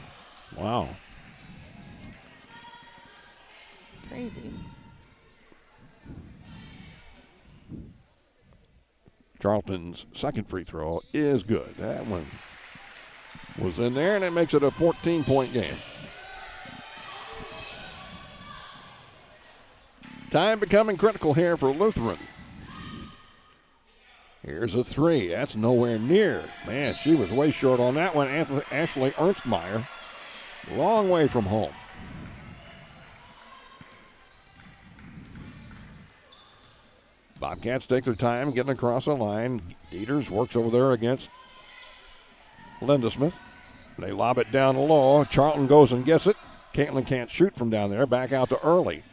Wow. Crazy. Charlton's second free throw is good. That one was in there, and it makes it a 14-point game. Time becoming critical here for Lutheran. Here's a 3. That's nowhere near. Man, she was way short on that one. Ashley Ernstmeyer, long way from home. Bobcats take their time getting across the line. Dieters works over there against Linda Smith. They lob it down low. Charlton goes and gets it. Caitlin can't shoot from down there. Back out to Early.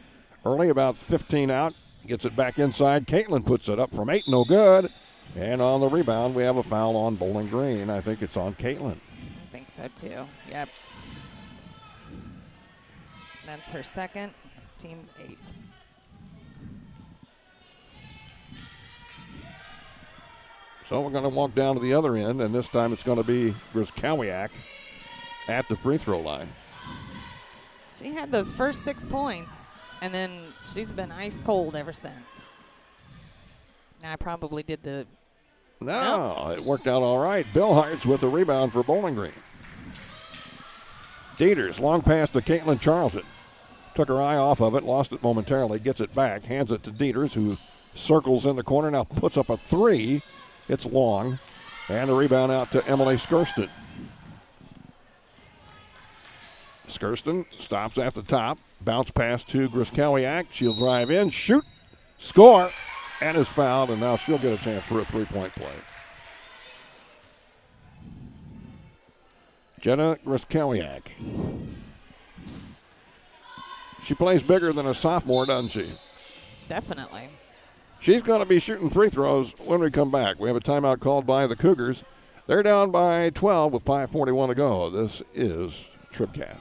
Early about 15 out. Gets it back inside. Caitlin puts it up from 8. No good. And on the rebound, we have a foul on Bowling Green. I think it's on Caitlin. I think so, too. Yep. That's her 2nd. Team's 8th. So we're going to walk down to the other end, and this time it's going to be Griskowiak at the free throw line. She had those first 6 points, and then she's been ice cold ever since. I probably did the... No, it worked out all right. Bill Hartz with the rebound for Bowling Green. Dieters, long pass to Caitlin Charlton. Took her eye off of it, lost it momentarily, gets it back, hands it to Dieters, who circles in the corner, now puts up a 3. It's long. And a rebound out to Emily Skirston. Skirston stops at the top. Bounce pass to Griskowiak. She'll drive in, shoot, score, and is fouled. And now she'll get a chance for a 3-point play. Jenna Griskowiak. She plays bigger than a sophomore, doesn't she? Definitely. She's going to be shooting free throws when we come back. We have a timeout called by the Cougars. They're down by 12 with 5:41 to go. This is TribCast.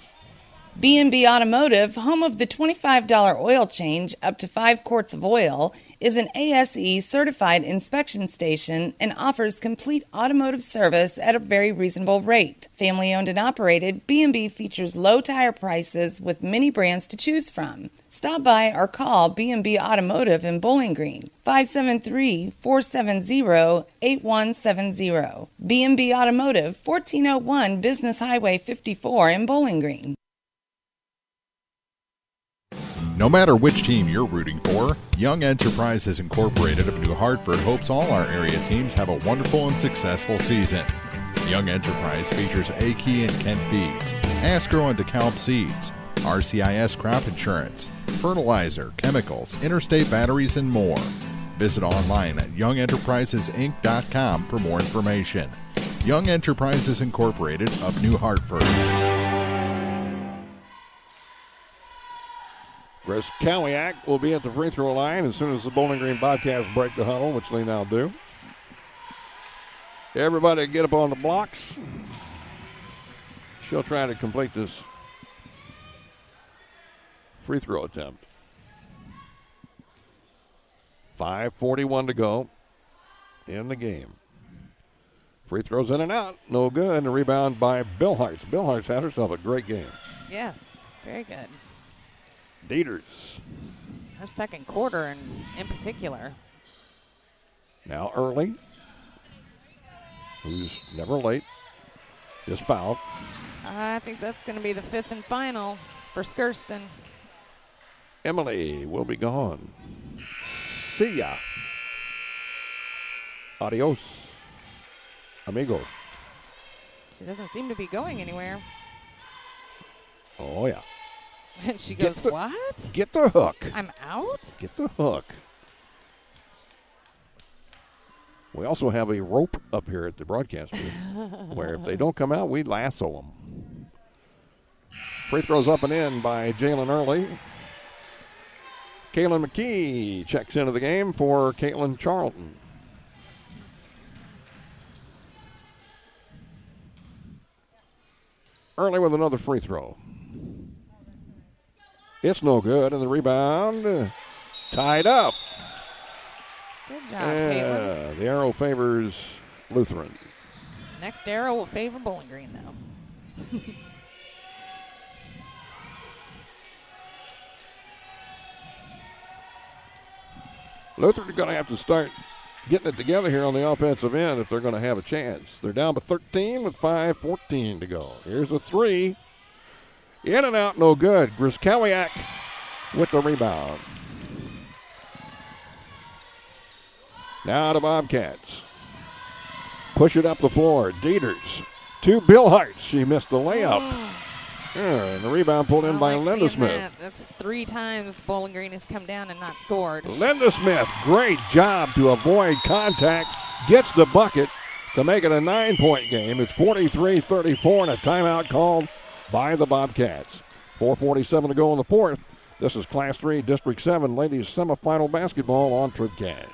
B&B Automotive, home of the $25 oil change up to 5 quarts of oil, is an ASE certified inspection station and offers complete automotive service at a very reasonable rate. Family owned and operated, B&B features low tire prices with many brands to choose from. Stop by or call B&B Automotive in Bowling Green, 573-470-8170. B&B Automotive, 1401 Business Highway 54 in Bowling Green. No matter which team you're rooting for, Young Enterprises Incorporated of New Hartford hopes all our area teams have a wonderful and successful season. Young Enterprise features A-Key and Kent Feeds, Asgrow and DeKalb Seeds, RCIS Crop Insurance, fertilizer, chemicals, interstate batteries, and more. Visit online at youngenterprisesinc.com for more information. Young Enterprises Incorporated of New Hartford. Briskowiak will be at the free throw line as soon as the Bowling Green Bobcats break the huddle, which they now do. Everybody get up on the blocks. She'll try to complete this free throw attempt. 5:41 to go in the game. Free throws in and out. No good. And a rebound by Bill Hartz. Bill Hartz had herself a great game. Yes, very good. Dieters. Her second quarter in particular. Now Early, who's never late, is fouled. I think that's going to be the 5th and final for Skirston. Emily will be gone. See ya. Adios, amigos. She doesn't seem to be going anywhere. Oh, yeah. And she goes, what? Get the hook. I'm out? Get the hook. We also have a rope up here at the broadcast booth where if they don't come out, we lasso them. Free throws up and in by Jalen Early. Kaylin McKee checks into the game for Caitlin Charlton. Early with another free throw. It's no good, and the rebound tied up. Good job, Caitlin. The arrow favors Lutheran. Next arrow will favor Bowling Green, though. Lutheran are going to have to start getting it together here on the offensive end if they're going to have a chance. They're down by 13 with 5:14 to go. Here's a three. In and out, no good. Briskowiak with the rebound. Now the Bobcats. Push it up the floor. Dieters to Bill Hart. She missed the layup. And the rebound pulled in by Linda Smith. That's 3 times Bowling Green has come down and not scored. Linda Smith, great job to avoid contact. Gets the bucket to make it a 9-point game. It's 43-34 and a timeout called by the Bobcats. 4:47 to go in the fourth. This is Class 3, District 7 ladies semifinal basketball on TribCast.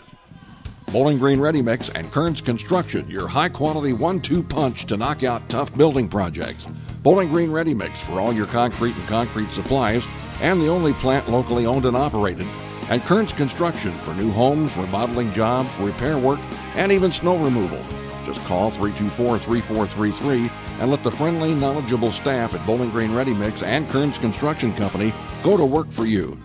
Bowling Green Ready Mix and Kearns Construction, your high-quality 1-2 punch to knock out tough building projects. Bowling Green Ready Mix for all your concrete and concrete supplies, and the only plant locally owned and operated. And Kearns Construction for new homes, remodeling jobs, repair work, and even snow removal. Just call 324-3433 and let the friendly, knowledgeable staff at Bowling Green Ready Mix and Kearns Construction Company go to work for you.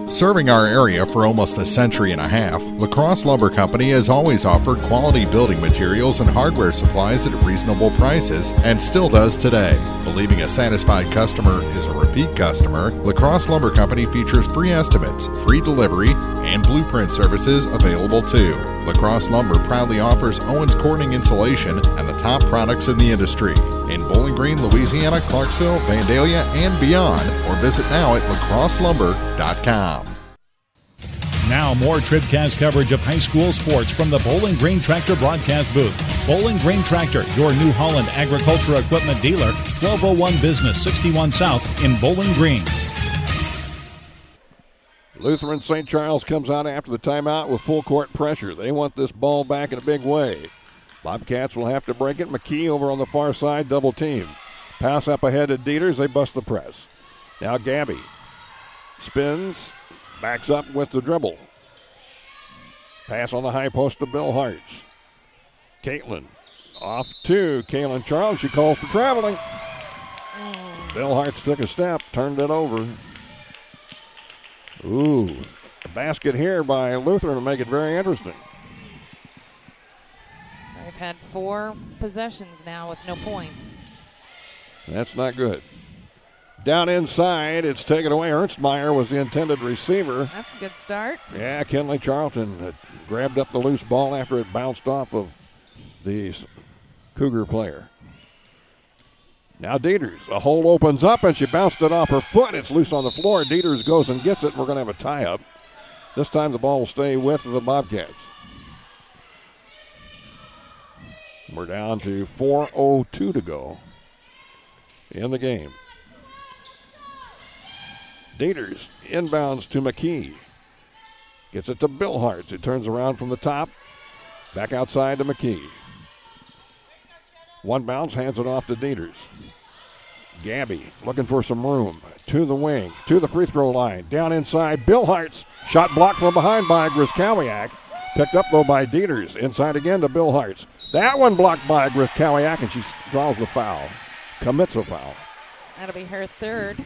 Serving our area for almost a century and a half, La Crosse Lumber Company has always offered quality building materials and hardware supplies at reasonable prices and still does today. Believing a satisfied customer is a repeat customer, La Crosse Lumber Company features free estimates, free delivery, and blueprint services available too. La Crosse Lumber proudly offers Owens Corning insulation and the top products in the industry. In Bowling Green, Louisiana, Clarksville, Vandalia, and beyond, or visit now at lacrosselumber.com. Now more TribCast coverage of high school sports from the Bowling Green Tractor broadcast booth. Bowling Green Tractor, your New Holland agriculture equipment dealer, 1201 Business 61 South in Bowling Green. Lutheran St. Charles comes out after the timeout with full court pressure. They want this ball back in a big way. Bobcats will have to break it. McKee over on the far side, double team. Pass up ahead to Dieters. They bust the press. Now Gabby spins, backs up with the dribble. Pass on the high post to Bill Hartz. Caitlin off to Kaylin Charles. She calls for traveling. Bill Hartz took a step, turned it over. Ooh, a basket here by Lutheran to make it very interesting. They've had 4 possessions now with no points. That's not good. Down inside, it's taken away. Ernstmeyer was the intended receiver. That's a good start. Yeah, Kenley Charlton grabbed up the loose ball after it bounced off of the Cougar player. Now Dieters, a hole opens up and she bounced it off her foot. It's loose on the floor. Dieters goes and gets it. We're going to have a tie-up. This time the ball will stay with the Bobcats. We're down to 4:02 to go in the game. Dieters inbounds to McKee. Gets it to Bill Hartz, who turns around from the top. Back outside to McKee. One bounce, hands it off to Dieters. Gabby looking for some room. To the wing, to the free throw line. Down inside, Bill Hartz. Shot blocked from behind by Griskawiak. Picked up, though, by Dieters. Inside again to Bill Hartz. That one blocked by Griskawiak, and she draws the foul. Commits a foul. That'll be her 3rd.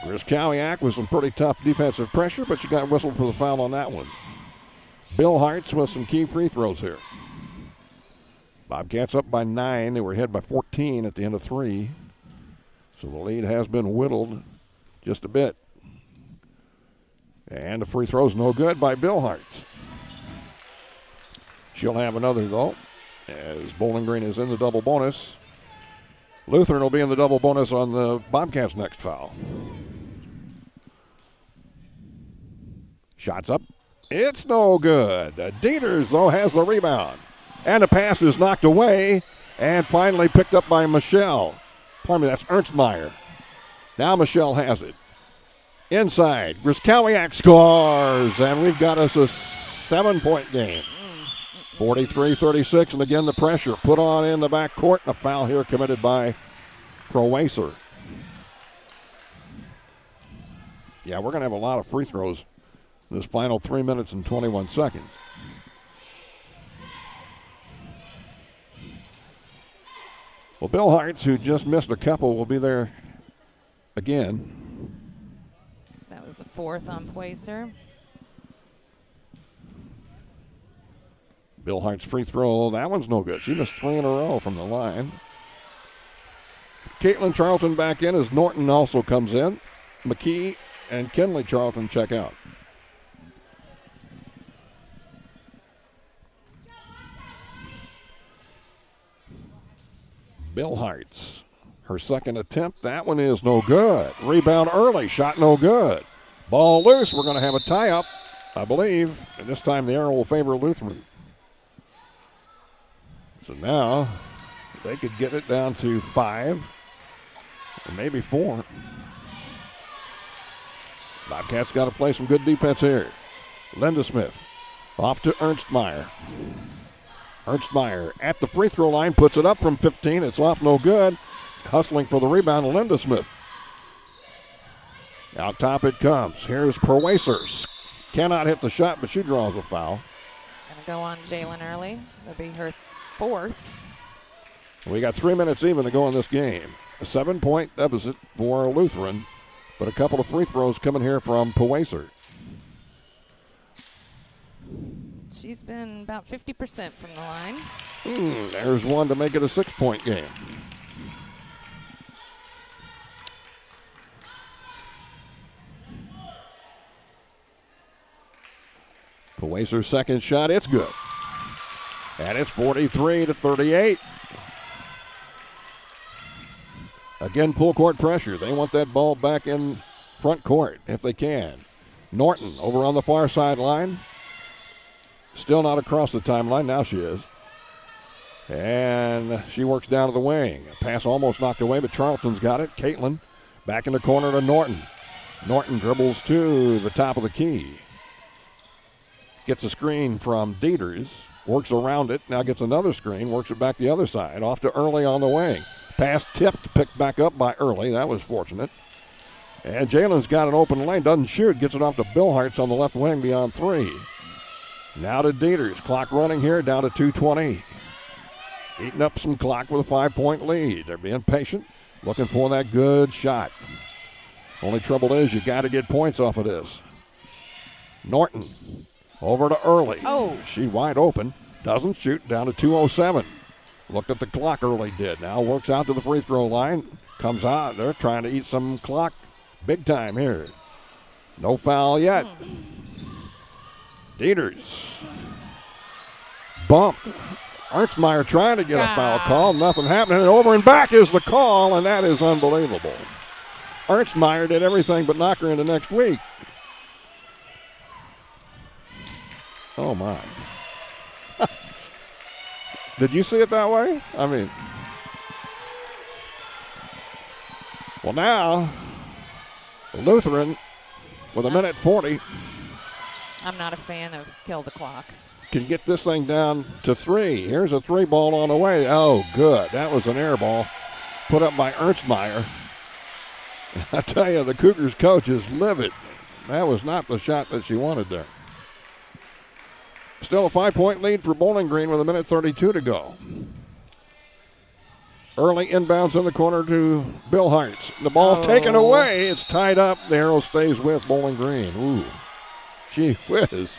Griskawiak with some pretty tough defensive pressure, but she got whistled for the foul on that one. Bill Hartz with some key free throws here. Bobcats up by 9. They were ahead by 14 at the end of 3. So the lead has been whittled just a bit. And the free throw's no good by Bill Hartz. She'll have another, though, as Bowling Green is in the double bonus. Lutheran will be in the double bonus on the Bobcats' next foul. Shots up. It's no good. Dieters, though, has the rebound. And the pass is knocked away and finally picked up by Michelle. Pardon me, that's Ernstmeyer. Now Michelle has it. Inside, Griskawiak scores, and we've got us a 7-point game. 43-36, and again the pressure put on in the backcourt, and a foul here committed by Prowacer. Yeah, we're going to have a lot of free throws in this final 3 minutes and 21 seconds. Well, Bill Hartz, who just missed a couple, will be there again. That was the 4th on Poisser. Bill Hart's free throw, that one's no good. She missed 3 in a row from the line. Caitlin Charlton back in as Norton also comes in. McKee and Kenley Charlton check out. Bill Hartz, her second attempt. That one is no good. Rebound early, shot no good. Ball loose. We're going to have a tie-up, I believe. And this time the arrow will favor Lutheran. So now they could get it down to 5 or maybe 4. Bobcats got to play some good defense here. Linda Smith off to Ernstmeyer. Ernstmeyer at the free throw line, puts it up from 15. It's off, no good. Hustling for the rebound, Linda Smith. Out top it comes. Here's Prowacer. Cannot hit the shot, but she draws a foul. Gonna go on Jalen Early. That'll be her 4th. We got 3 minutes even to go in this game. A 7-point deficit for Lutheran, but a couple of free throws coming here from Prowacer. She's been about 50% from the line. There's one to make it a 6-point game. Prowacer's second shot, it's good. And it's 43-38. Again, full court pressure. They want that ball back in front court if they can. Norton over on the far sideline. Still not across the timeline. Now she is. And she works down to the wing. A pass almost knocked away, but Charlton's got it. Caitlin back in the corner to Norton. Norton dribbles to the top of the key. Gets a screen from Dieters. Works around it. Now gets another screen. Works it back the other side. Off to Early on the wing. Pass tipped. Picked back up by Early. That was fortunate. And Jalen's got an open lane. Doesn't shoot. Gets it off to Billhartz on the left wing beyond 3. Now to Dieters. Clock running here down to 2:20. Eating up some clock with a 5-point lead. They're being patient. Looking for that good shot. Only trouble is you got to get points off of this. Norton over to Early. Oh. She wide open. Doesn't shoot. Down to 2:07. Looked at the clock. Early did. Now works out to the free throw line. Comes out. They're trying to eat some clock big time here. No foul yet. Dieters. Bumped. Ernstmeyer trying to get a foul call. Nothing happening. And over and back is the call, and that is unbelievable. Ernstmeyer did everything but knock her into next week. Oh, my. Did you see it that way? I mean. Well, now, Lutheran with a minute 40. I'm not a fan of kill the clock. Can get this thing down to 3. Here's a 3 ball on the way. Oh, good. That was an air ball put up by Ernstmeyer. I tell you, the Cougars coach is livid. That was not the shot that she wanted there. Still a 5-point lead for Bowling Green with a minute 32 to go. Early inbounds in the corner to Billhartz. The ball taken away. It's tied up. The arrow stays with Bowling Green. Ooh, gee whiz.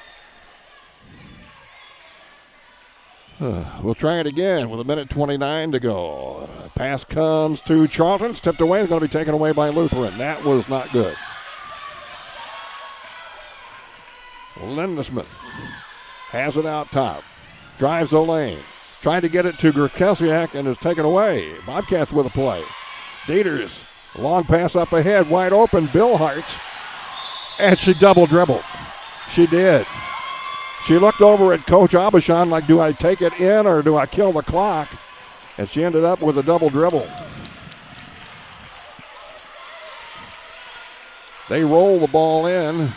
We'll try it again with a minute 29 to go. Pass comes to Charlton. Tipped away. It's going to be taken away by Lutheran. That was not good. Lindesmith has it out top. Drives the lane. Trying to get it to Grzelczyk and is taken away. Bobcats with a play. Dieters. Long pass up ahead. Wide open. Billhartz. And she double dribbled. She did. She looked over at Coach Abishan like, do I take it in or do I kill the clock? And she ended up with a double dribble. They roll the ball in.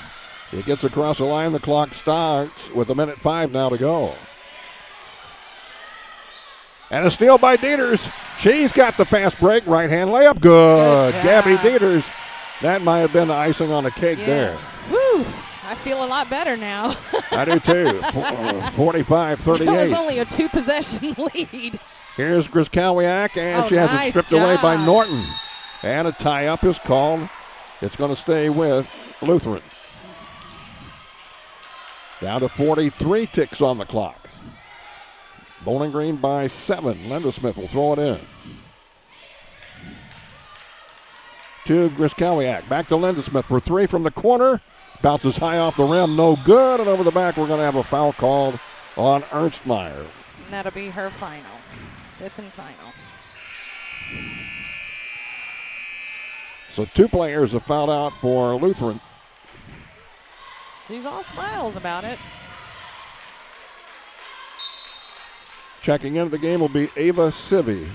It gets across the line. The clock starts with a minute 5 now to go. And a steal by Dieters. She's got the fast break. Right hand layup. Good. Gabby Dieters. That might have been the icing on the cake there. Woo. I feel a lot better now. I do too. 45-38. That was only a 2-possession lead. Here's Grzelczyk, and she has it stripped away by Norton. And a tie-up is called. It's going to stay with Lutheran. Down to 43 ticks on the clock. Bowling Green by 7. Lindesmith will throw it in. To Grzelczyk. Back to Lindesmith for 3 from the corner. Bounces high off the rim. No good. And over the back, we're going to have a foul called on Ernstmeyer. And that'll be her final. 5th and final. So 2 players have fouled out for Lutheran. She's all smiles about it. Checking into the game will be Ava Sivy,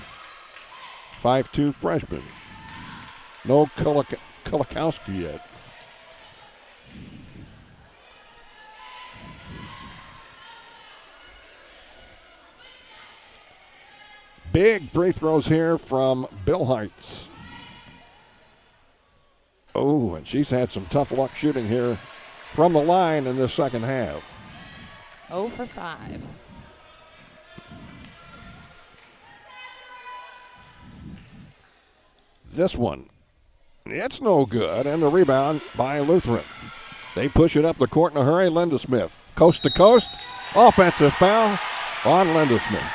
5'2" freshman. No Kulikowski yet. Big free throws here from Billhartz. Oh, and she's had some tough luck shooting here from the line in this second half. 0 for 5. This one, it's no good, and the rebound by Lutheran. They push it up the court in a hurry. Lindesmith, coast to coast, offensive foul on Lindesmith.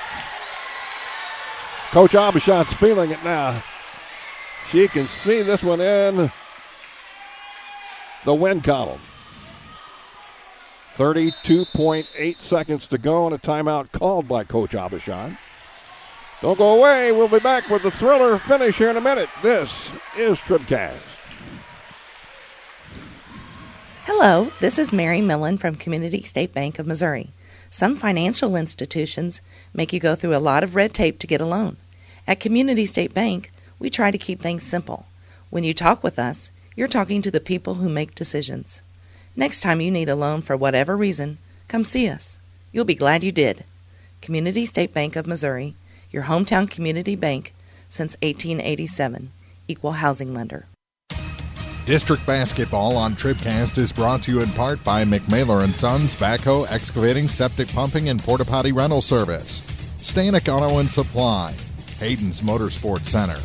Coach Abishan's feeling it now. She can see this one in the win column. 32.8 seconds to go and a timeout called by Coach Abishan. Don't go away. We'll be back with the thriller finish here in a minute. This is TribCast. Hello, this is Mary Millen from Community State Bank of Missouri. Some financial institutions make you go through a lot of red tape to get a loan. At Community State Bank, we try to keep things simple. When you talk with us, you're talking to the people who make decisions. Next time you need a loan for whatever reason, come see us. You'll be glad you did. Community State Bank of Missouri, your hometown community bank since 1887. Equal housing lender. District basketball on TribCast is brought to you in part by McMaylor & Sons Backhoe Excavating, Septic Pumping, and Porta Potty Rental Service, Stanek Auto and Supply, Hayden's Motorsports Center,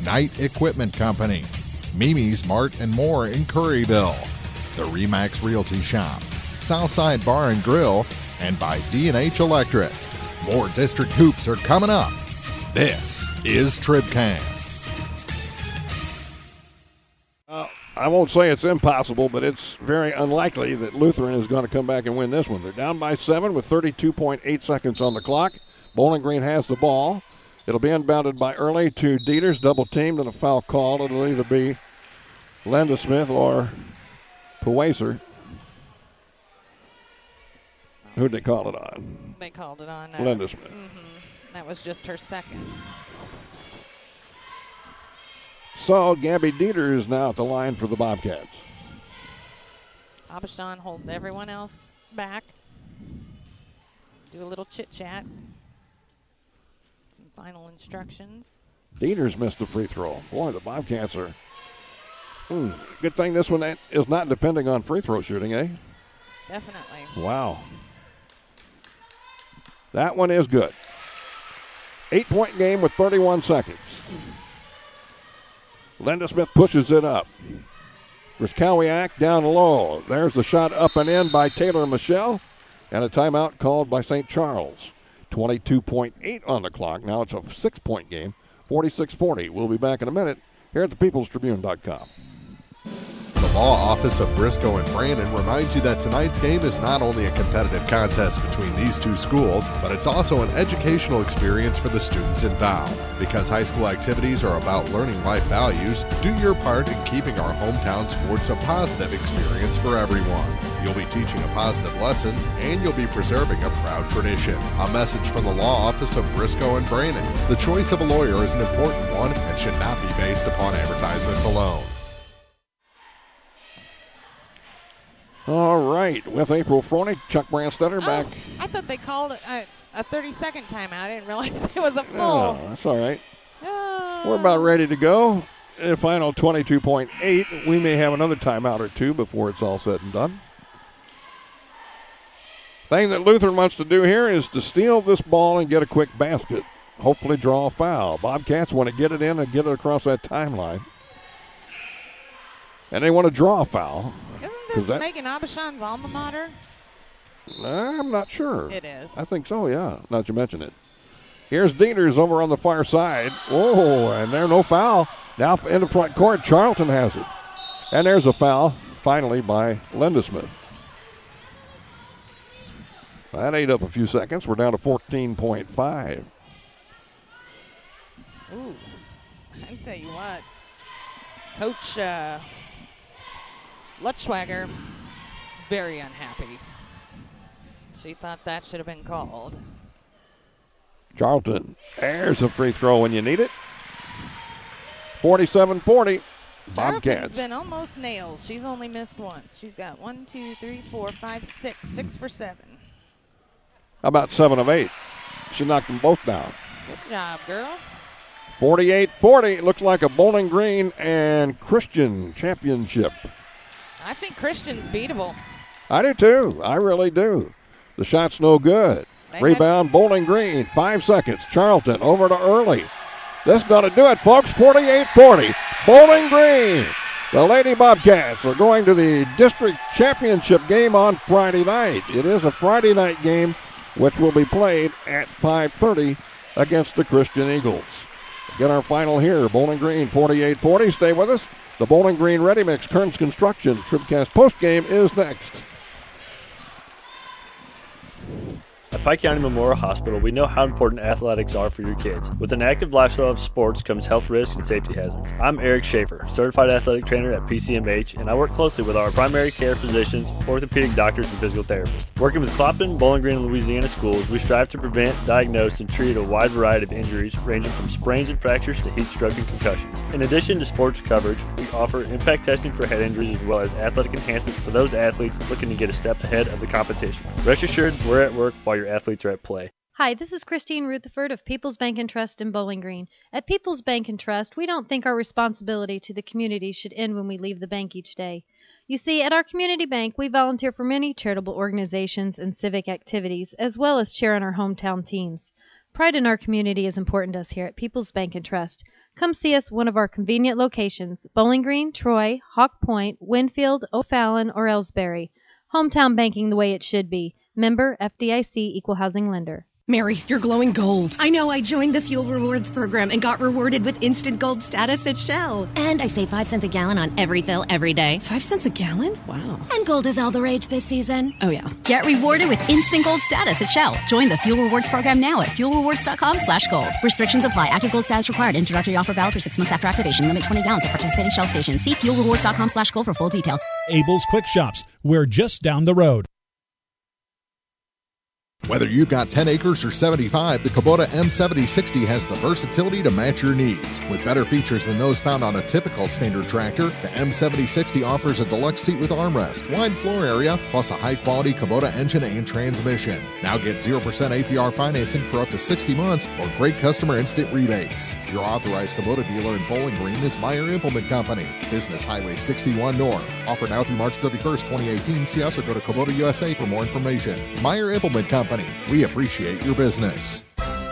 Knight Equipment Company, Mimi's Mart and More in Curryville, the Remax Realty Shop, Southside Bar and Grill, and by D&H Electric. More district hoops are coming up. This is TribCast. I won't say it's impossible, but it's very unlikely that Lutheran is going to come back and win this one. They're down by 7 with 32.8 seconds on the clock. Bowling Green has the ball. It'll be inbounded by Early to Dieters, double teamed, and a foul called. It'll either be Linda Smith or Puwaser. Who'd they call it on? They called it on Linda Smith. That was just her second. So Gabby Dieter is now at the line for the Bobcats. Abishan holds everyone else back. Do a little chit-chat. Some final instructions. Dieter's missed the free throw. Boy, the Bobcats are... good thing this one is not depending on free throw shooting, eh? Definitely. Wow. That one is good. 8-point game with 31 seconds. Linda Smith pushes it up. Briskowiak down low. There's the shot up and in by Taylor Michelle. And a timeout called by St. Charles. 22.8 on the clock. Now it's a 6-point game. 46-40. We'll be back in a minute here at thepeoplestribune.com. The Law Office of Briscoe and Brandon reminds you that tonight's game is not only a competitive contest between these two schools, but it's also an educational experience for the students involved. Because high school activities are about learning life values, do your part in keeping our hometown sports a positive experience for everyone. You'll be teaching a positive lesson, and you'll be preserving a proud tradition. A message from the Law Office of Briscoe and Brandon. The choice of a lawyer is an important one and should not be based upon advertisements alone. All right, with April Froney, Chuck Brandstetter back. I thought they called a 30-second timeout. I didn't realize it was a full. Oh, that's all right. We're about ready to go. Final 22.8. We may have another timeout or two before it's all said and done. Thing that Lutheran wants to do here is to steal this ball and get a quick basket. Hopefully draw a foul. Bobcats want to get it in and get it across that timeline. And they want to draw a foul. Isn't this Megan Abishan's alma mater? I'm not sure. It is. I think so, yeah, now that you mention it. Here's Dieters over on the far side. Whoa, and there's no foul. Now in the front court, Charlton has it. And there's a foul, finally, by Linda Smith. That ate up a few seconds. We're down to 14.5. Ooh, I tell you what. Coach Lutschwager, very unhappy. She thought that should have been called. Charlton, there's a free throw when you need it. 47-40. Bobcats. Charlton's been almost nails. She's only missed once. She's got 1, 2, 3, 4, 5, 6. 6 for 7. How about 7 of 8? She knocked them both down. Good job, girl. 48-40. It looks like a Bowling Green and Christian championship. I think Christian's beatable. I do too. I really do. The shot's no good. Rebound, Bowling Green. 5 seconds. Charlton over to Early. This is going to do it, folks. 48-40. Bowling Green. The Lady Bobcats are going to the district championship game on Friday night. It is a Friday night game which will be played at 5:30 against the Christian Eagles. Get our final here. Bowling Green 48-40. Stay with us. The Bowling Green Ready Mix, Kearns Construction, TribCast Postgame is next. At Pike County Memorial Hospital, we know how important athletics are for your kids. With an active lifestyle of sports comes health risks and safety hazards. I'm Eric Schaefer, certified athletic trainer at PCMH, and I work closely with our primary care physicians, orthopedic doctors, and physical therapists. Working with Clopton, Bowling Green, and Louisiana schools, we strive to prevent, diagnose, and treat a wide variety of injuries, ranging from sprains and fractures to heat stroke and concussions. In addition to sports coverage, we offer impact testing for head injuries as well as athletic enhancement for those athletes looking to get a step ahead of the competition. Rest assured, we're at work while your athletes are at play. Hi, this is Christine Rutherford of People's Bank and Trust in Bowling Green. At People's Bank and Trust, we don't think our responsibility to the community should end when we leave the bank each day. You see, at our community bank, we volunteer for many charitable organizations and civic activities, as well as cheer on our hometown teams. Pride in our community is important to us here at People's Bank and Trust. Come see us at one of our convenient locations, Bowling Green, Troy, Hawk Point, Winfield, O'Fallon, or Ellsbury. Hometown banking the way it should be. Member FDIC Equal Housing Lender. Mary, you're glowing gold. I know. I joined the Fuel Rewards program and got rewarded with instant gold status at Shell. And I save 5 cents a gallon on every fill every day. 5 cents a gallon? Wow. And gold is all the rage this season. Oh, yeah. Get rewarded with instant gold status at Shell. Join the Fuel Rewards program now at fuelrewards.com/gold. Restrictions apply. Active gold status required. Introductory offer valid for 6 months after activation. Limit 20 gallons at participating Shell stations. See fuelrewards.com/gold for full details. Abel's Quick Shops. We're just down the road. Whether you've got 10 acres or 75, the Kubota M7060 has the versatility to match your needs. With better features than those found on a typical standard tractor, the M7060 offers a deluxe seat with armrest, wide floor area, plus a high-quality Kubota engine and transmission. Now get 0% APR financing for up to 60 months or great customer instant rebates. Your authorized Kubota dealer in Bowling Green is Meyer Implement Company, Business Highway 61 North. Offered now through March 31st, 2018. See us or go to Kubota USA for more information. Meyer Implement Company. We appreciate your business.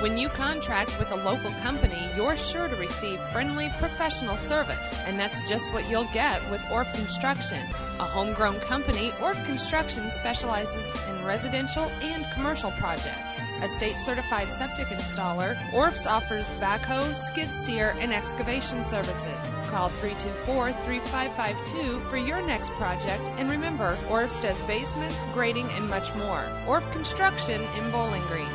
When you contract with a local company, you're sure to receive friendly, professional service, and that's just what you'll get with Orff Construction. A homegrown company, Orff Construction specializes in residential and commercial projects. A state-certified septic installer, Orff's offers backhoe, skid steer, and excavation services. Call 324-3552 for your next project, and remember, Orff's does basements, grading, and much more. Orff Construction in Bowling Green.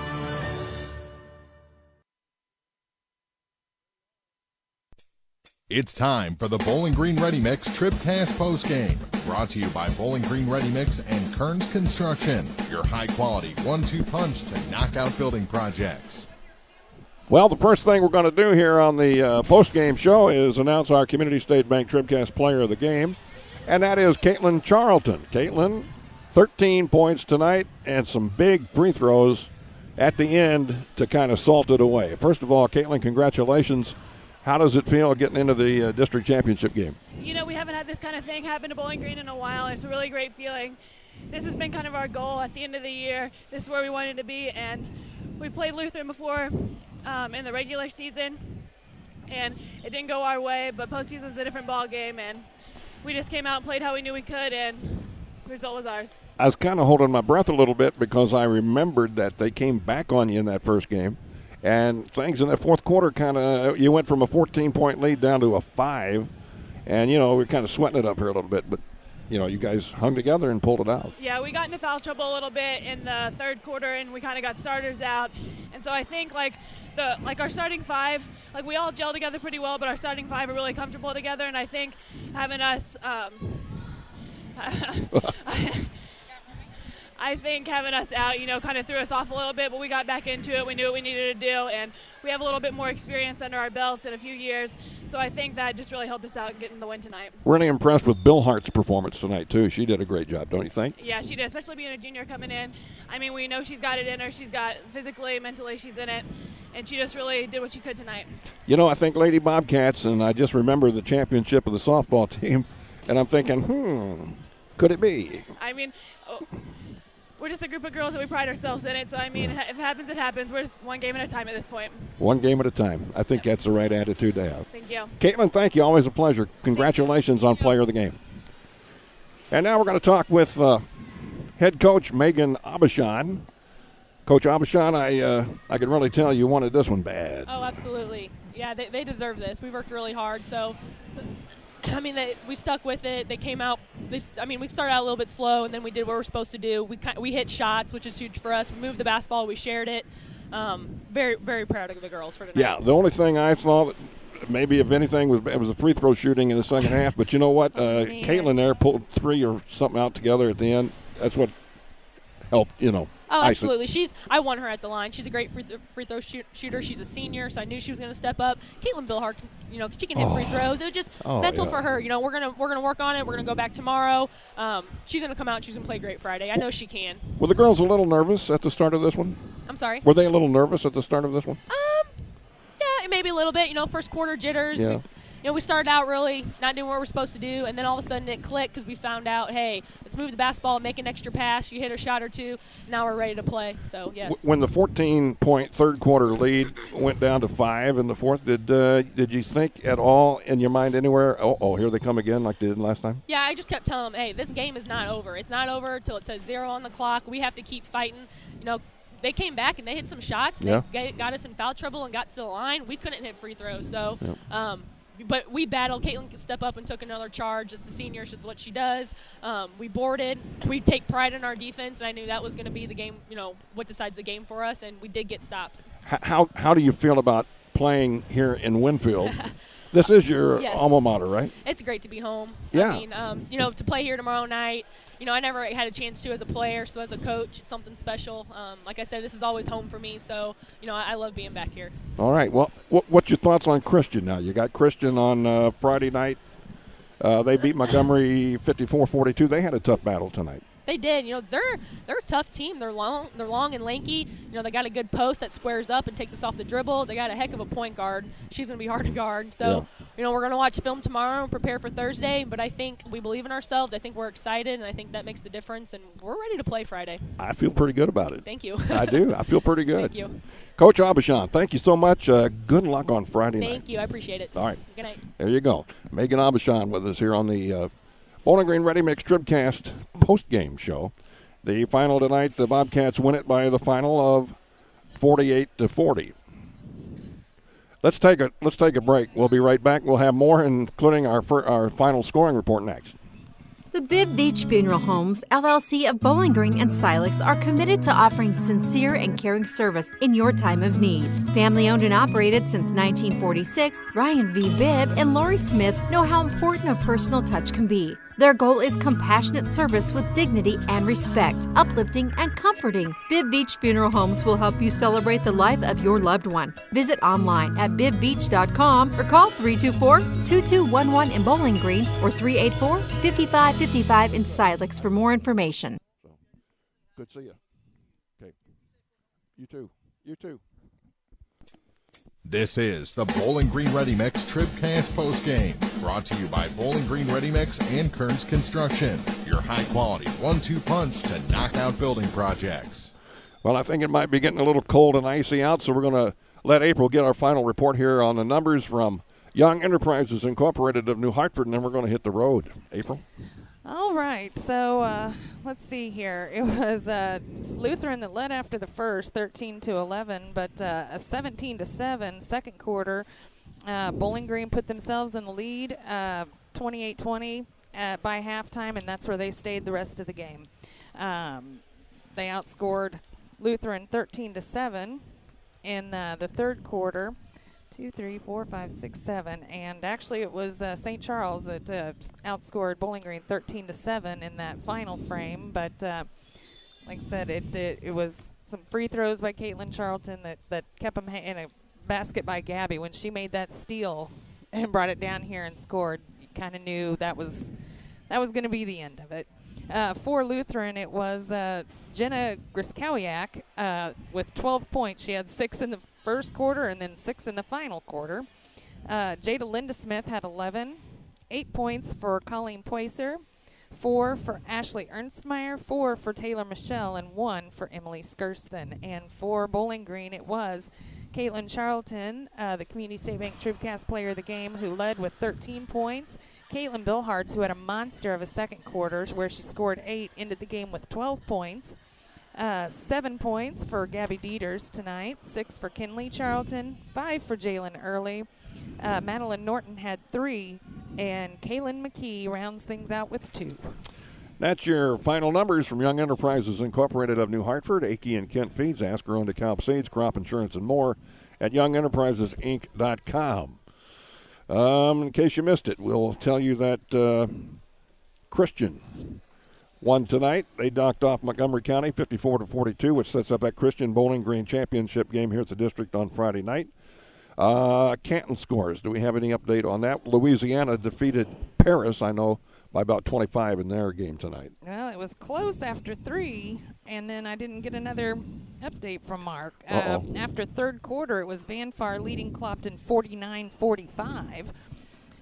It's time for the Bowling Green Ready Mix TribCast Postgame. Brought to you by Bowling Green Ready Mix and Kearns Construction, your high-quality 1-2 punch to knock out building projects. Well, the first thing we're going to do here on the post-game show is announce our Community State Bank TribCast player of the game, and that is Caitlin Charlton. Caitlin, 13 points tonight and some big free throws at the end to kind of salt it away. First of all, Caitlin, congratulations. How does it feel getting into the district championship game? You know, we haven't had this kind of thing happen to Bowling Green in a while. It's a really great feeling. This has been kind of our goal at the end of the year. This is where we wanted to be, and we played Lutheran before in the regular season, and it didn't go our way, but postseason's a different ball game, and we just came out and played how we knew we could, and the result was ours. I was kind of holding my breath a little bit because I remembered that they came back on you in that first game. And things in the fourth quarter you went from a 14-point lead down to a 5. And, we're kind of sweating it up here a little bit. But, you guys hung together and pulled it out. Yeah, we got into foul trouble a little bit in the third quarter, and we kind of got starters out. And so I think, our starting 5, we all gel together pretty well, but our starting 5 are really comfortable together. And I think having us I think having us out, kind of threw us off a little bit, but we got back into it. We knew what we needed to do, and we have a little bit more experience under our belts in a few years. So I think that just really helped us out getting the win tonight. Really impressed with Bill Hart's performance tonight, too. She did a great job, don't you think? Yeah, she did, especially being a junior coming in. I mean, we know she's got it in her. She's got physically, mentally, she's in it, and she just really did what she could tonight. I think Lady Bobcats, and I just remember the championship of the softball team, and I'm thinking, could it be? I mean, we're just a group of girls that we pride ourselves in it. So, I mean, if it happens, it happens. We're just one game at a time at this point. One game at a time. I think that's the right attitude to have. Thank you. Caitlin, thank you. Always a pleasure. Congratulations on player of the game. And now we're going to talk with head coach Megan Abishan. Coach Abishan, I can really tell you wanted this one bad. Oh, absolutely. Yeah, they deserve this. We worked really hard. So, I mean, we stuck with it. They came out. We started out a little bit slow, and then we did what we're supposed to do. We hit shots, which is huge for us. We moved the basketball. We shared it. Very, very proud of the girls for tonight. Yeah, the only thing I thought maybe, if anything, was the free throw shooting in the second half. But you know what? Caitlin there pulled 3 or something out together at the end. That's what helped, Oh, absolutely. I won her at the line. She's a great free throw shooter. She's a senior, so I knew she was going to step up. Caitlin Billhart, she can hit free throws. It was just mental for her. We're gonna work on it. We're gonna go back tomorrow. She's gonna come out and she's gonna play great Friday. I know she can. Were the girls a little nervous at the start of this one? I'm sorry? Were they a little nervous at the start of this one? Yeah, maybe a little bit. First quarter jitters. Yeah. We started out really not doing what we're supposed to do, and then all of a sudden it clicked because we found out, hey, let's move the basketball, make an extra pass, you hit a shot or two, now we're ready to play. So, yes. When the 14-point third quarter lead went down to 5 in the fourth, did you think at all in your mind anywhere, oh, here they come again like they did last time? Yeah, I just kept telling them, hey, this game is not over. It's not over until it says 0 on the clock. We have to keep fighting. They came back and they hit some shots. Yeah. They got us in foul trouble and got to the line. We couldn't hit free throws. So, but we battled. Caitlin stepped up and took another charge. It's a senior. It's what she does. We boarded. We take pride in our defense, and I knew that was going to be the game, what decides the game for us, and we did get stops. How do you feel about playing here in Winfield? This is your alma mater, right? It's great to be home. Yeah. I mean, to play here tomorrow night, I never had a chance to as a player, so as a coach, it's something special. Like I said, this is always home for me, so, I love being back here. All right. Well, what's your thoughts on Christian now? You got Christian on Friday night. They beat Montgomery 54-42. They had a tough battle tonight. They did. They're a tough team. They're long and lanky. They got a good post that squares up and takes us off the dribble. They got a heck of a point guard. She's going to be hard to guard. So, we're going to watch film tomorrow and prepare for Thursday. But I think we believe in ourselves. I think we're excited, and I think that makes the difference. And we're ready to play Friday. I feel pretty good about it. Thank you. I do. I feel pretty good. Thank you. Coach Abishan, thank you so much. Good luck on Friday night. Thank you. I appreciate it. All right. Good night. There you go. Megan Abishan with us here on the Bowling Green Ready Mix TribCast post-game show. The final tonight, the Bobcats win it by the final of 48-40. Let's take a break. We'll be right back. We'll have more, including our final scoring report next. The Bibb Beach Funeral Homes, LLC of Bowling Green and Silex are committed to offering sincere and caring service in your time of need. Family owned and operated since 1946, Ryan V. Bibb and Lori Smith know how important a personal touch can be. Their goal is compassionate service with dignity and respect, uplifting and comforting. Bibb Beach Funeral Homes will help you celebrate the life of your loved one. Visit online at bibbbeach.com or call 324-2211 in Bowling Green or 384-5555 in Silex for more information. Good to see you. Okay. You too. You too. This is the Bowling Green Ready Mix TribCast postgame, brought to you by Bowling Green Ready Mix and Kearns Construction, your high-quality 1-2 punch to knock out building projects. Well, I think it might be getting a little cold and icy out, so we're going to let April get our final report here on the numbers from Young Enterprises Incorporated of New Hartford, and then we're going to hit the road. April? All right, so let's see here. It was Lutheran that led after the first, 13-11, but a 17-7 second quarter. Bowling Green put themselves in the lead, 28-20 by halftime, and that's where they stayed the rest of the game. They outscored Lutheran 13-7 in the third quarter. 2, 3, 4, 5, 6, 7, and actually it was St. Charles that outscored Bowling Green 13-7 in that final frame. But like I said, it was some free throws by Caitlin Charlton that kept them in a basket by Gabby. When she made that steal and brought it down here and scored, you kind of knew that was going to be the end of it. For Lutheran, it was Jenna Griskowiak with 12 points. She had 6 in the first quarter and then 6 in the final quarter. Jada Lindesmith had 11. 8 points for Colleen Poiser, 4 for Ashley Ernstmeyer, 4 for Taylor Michelle, and 1 for Emily Skirston. And for Bowling Green, it was Caitlin Charlton, the Community State Bank TribCast Player of the Game, who led with 13 points. Caitlin Billhards, who had a monster of a second quarter where she scored 8, ended the game with 12 points. 7 points for Gabby Dieters tonight, 6 for Kinley Charlton, 5 for Jalen Early. Madeline Norton had 3, and Kaylin McKee rounds things out with 2. That's your final numbers from Young Enterprises Incorporated of New Hartford. Akey and Kent Feeds, Asker owned DeKalb Seeds, crop insurance, and more at youngenterprisesinc.com. In case you missed it, we'll tell you that Christian won tonight. They knocked off Montgomery County 54-42, which sets up that Christian Bowling Green championship game here at the district on Friday night. Canton scores. Do we have any update on that? Louisiana defeated Paris. I know by about 25 in their game tonight. Well, it was close after 3, and then I didn't get another update from Mark. After third quarter, it was Van Far leading Clopton 49-45,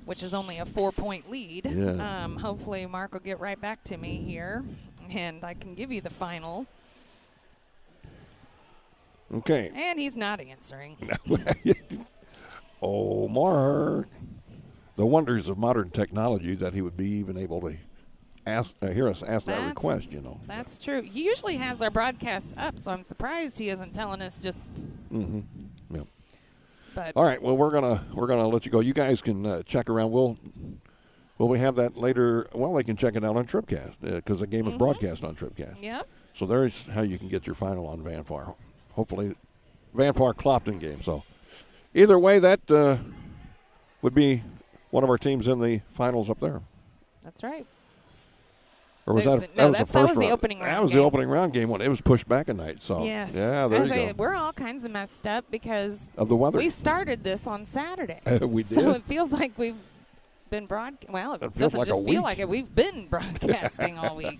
which is only a 4-point lead. Yeah. Hopefully Mark will get right back to me here, and I can give you the final. Okay. And he's not answering. Oh, Mark. The wonders of modern technology that he would be even able to hear us ask that request, you know. That's true. He usually has our broadcasts up, so I'm surprised he isn't telling us just. Mm-hmm. Yeah. But all right. Well, we're gonna let you go. You guys can check around. Will we have that later? Well, they can check it out on TribCast because the game is broadcast on TribCast. Yep. So there's how you can get your final on Van Far. Hopefully, Van Far Clopton game. So either way, that would be one of our teams in the finals up there. That's right. Or was that the first that was round? the opening round. That was game. the opening round game when it was pushed back a night. So yes. Yeah, there you go. We're all kinds of messed up because of the weather. We started this on Saturday. We did. So it feels like we've been well, it doesn't like just feel like it. We've been broadcasting all week.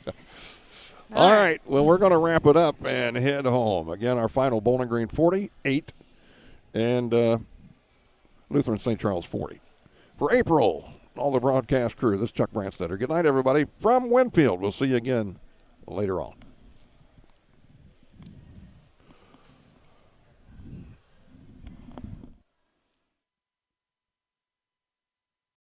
All right. Well, we're going to wrap it up and head home. Again, our final Bowling Green 48 and Lutheran St. Charles 40. For April, all the broadcast crew, this is Chuck Brandstetter. Good night, everybody, from Winfield. We'll see you again later on.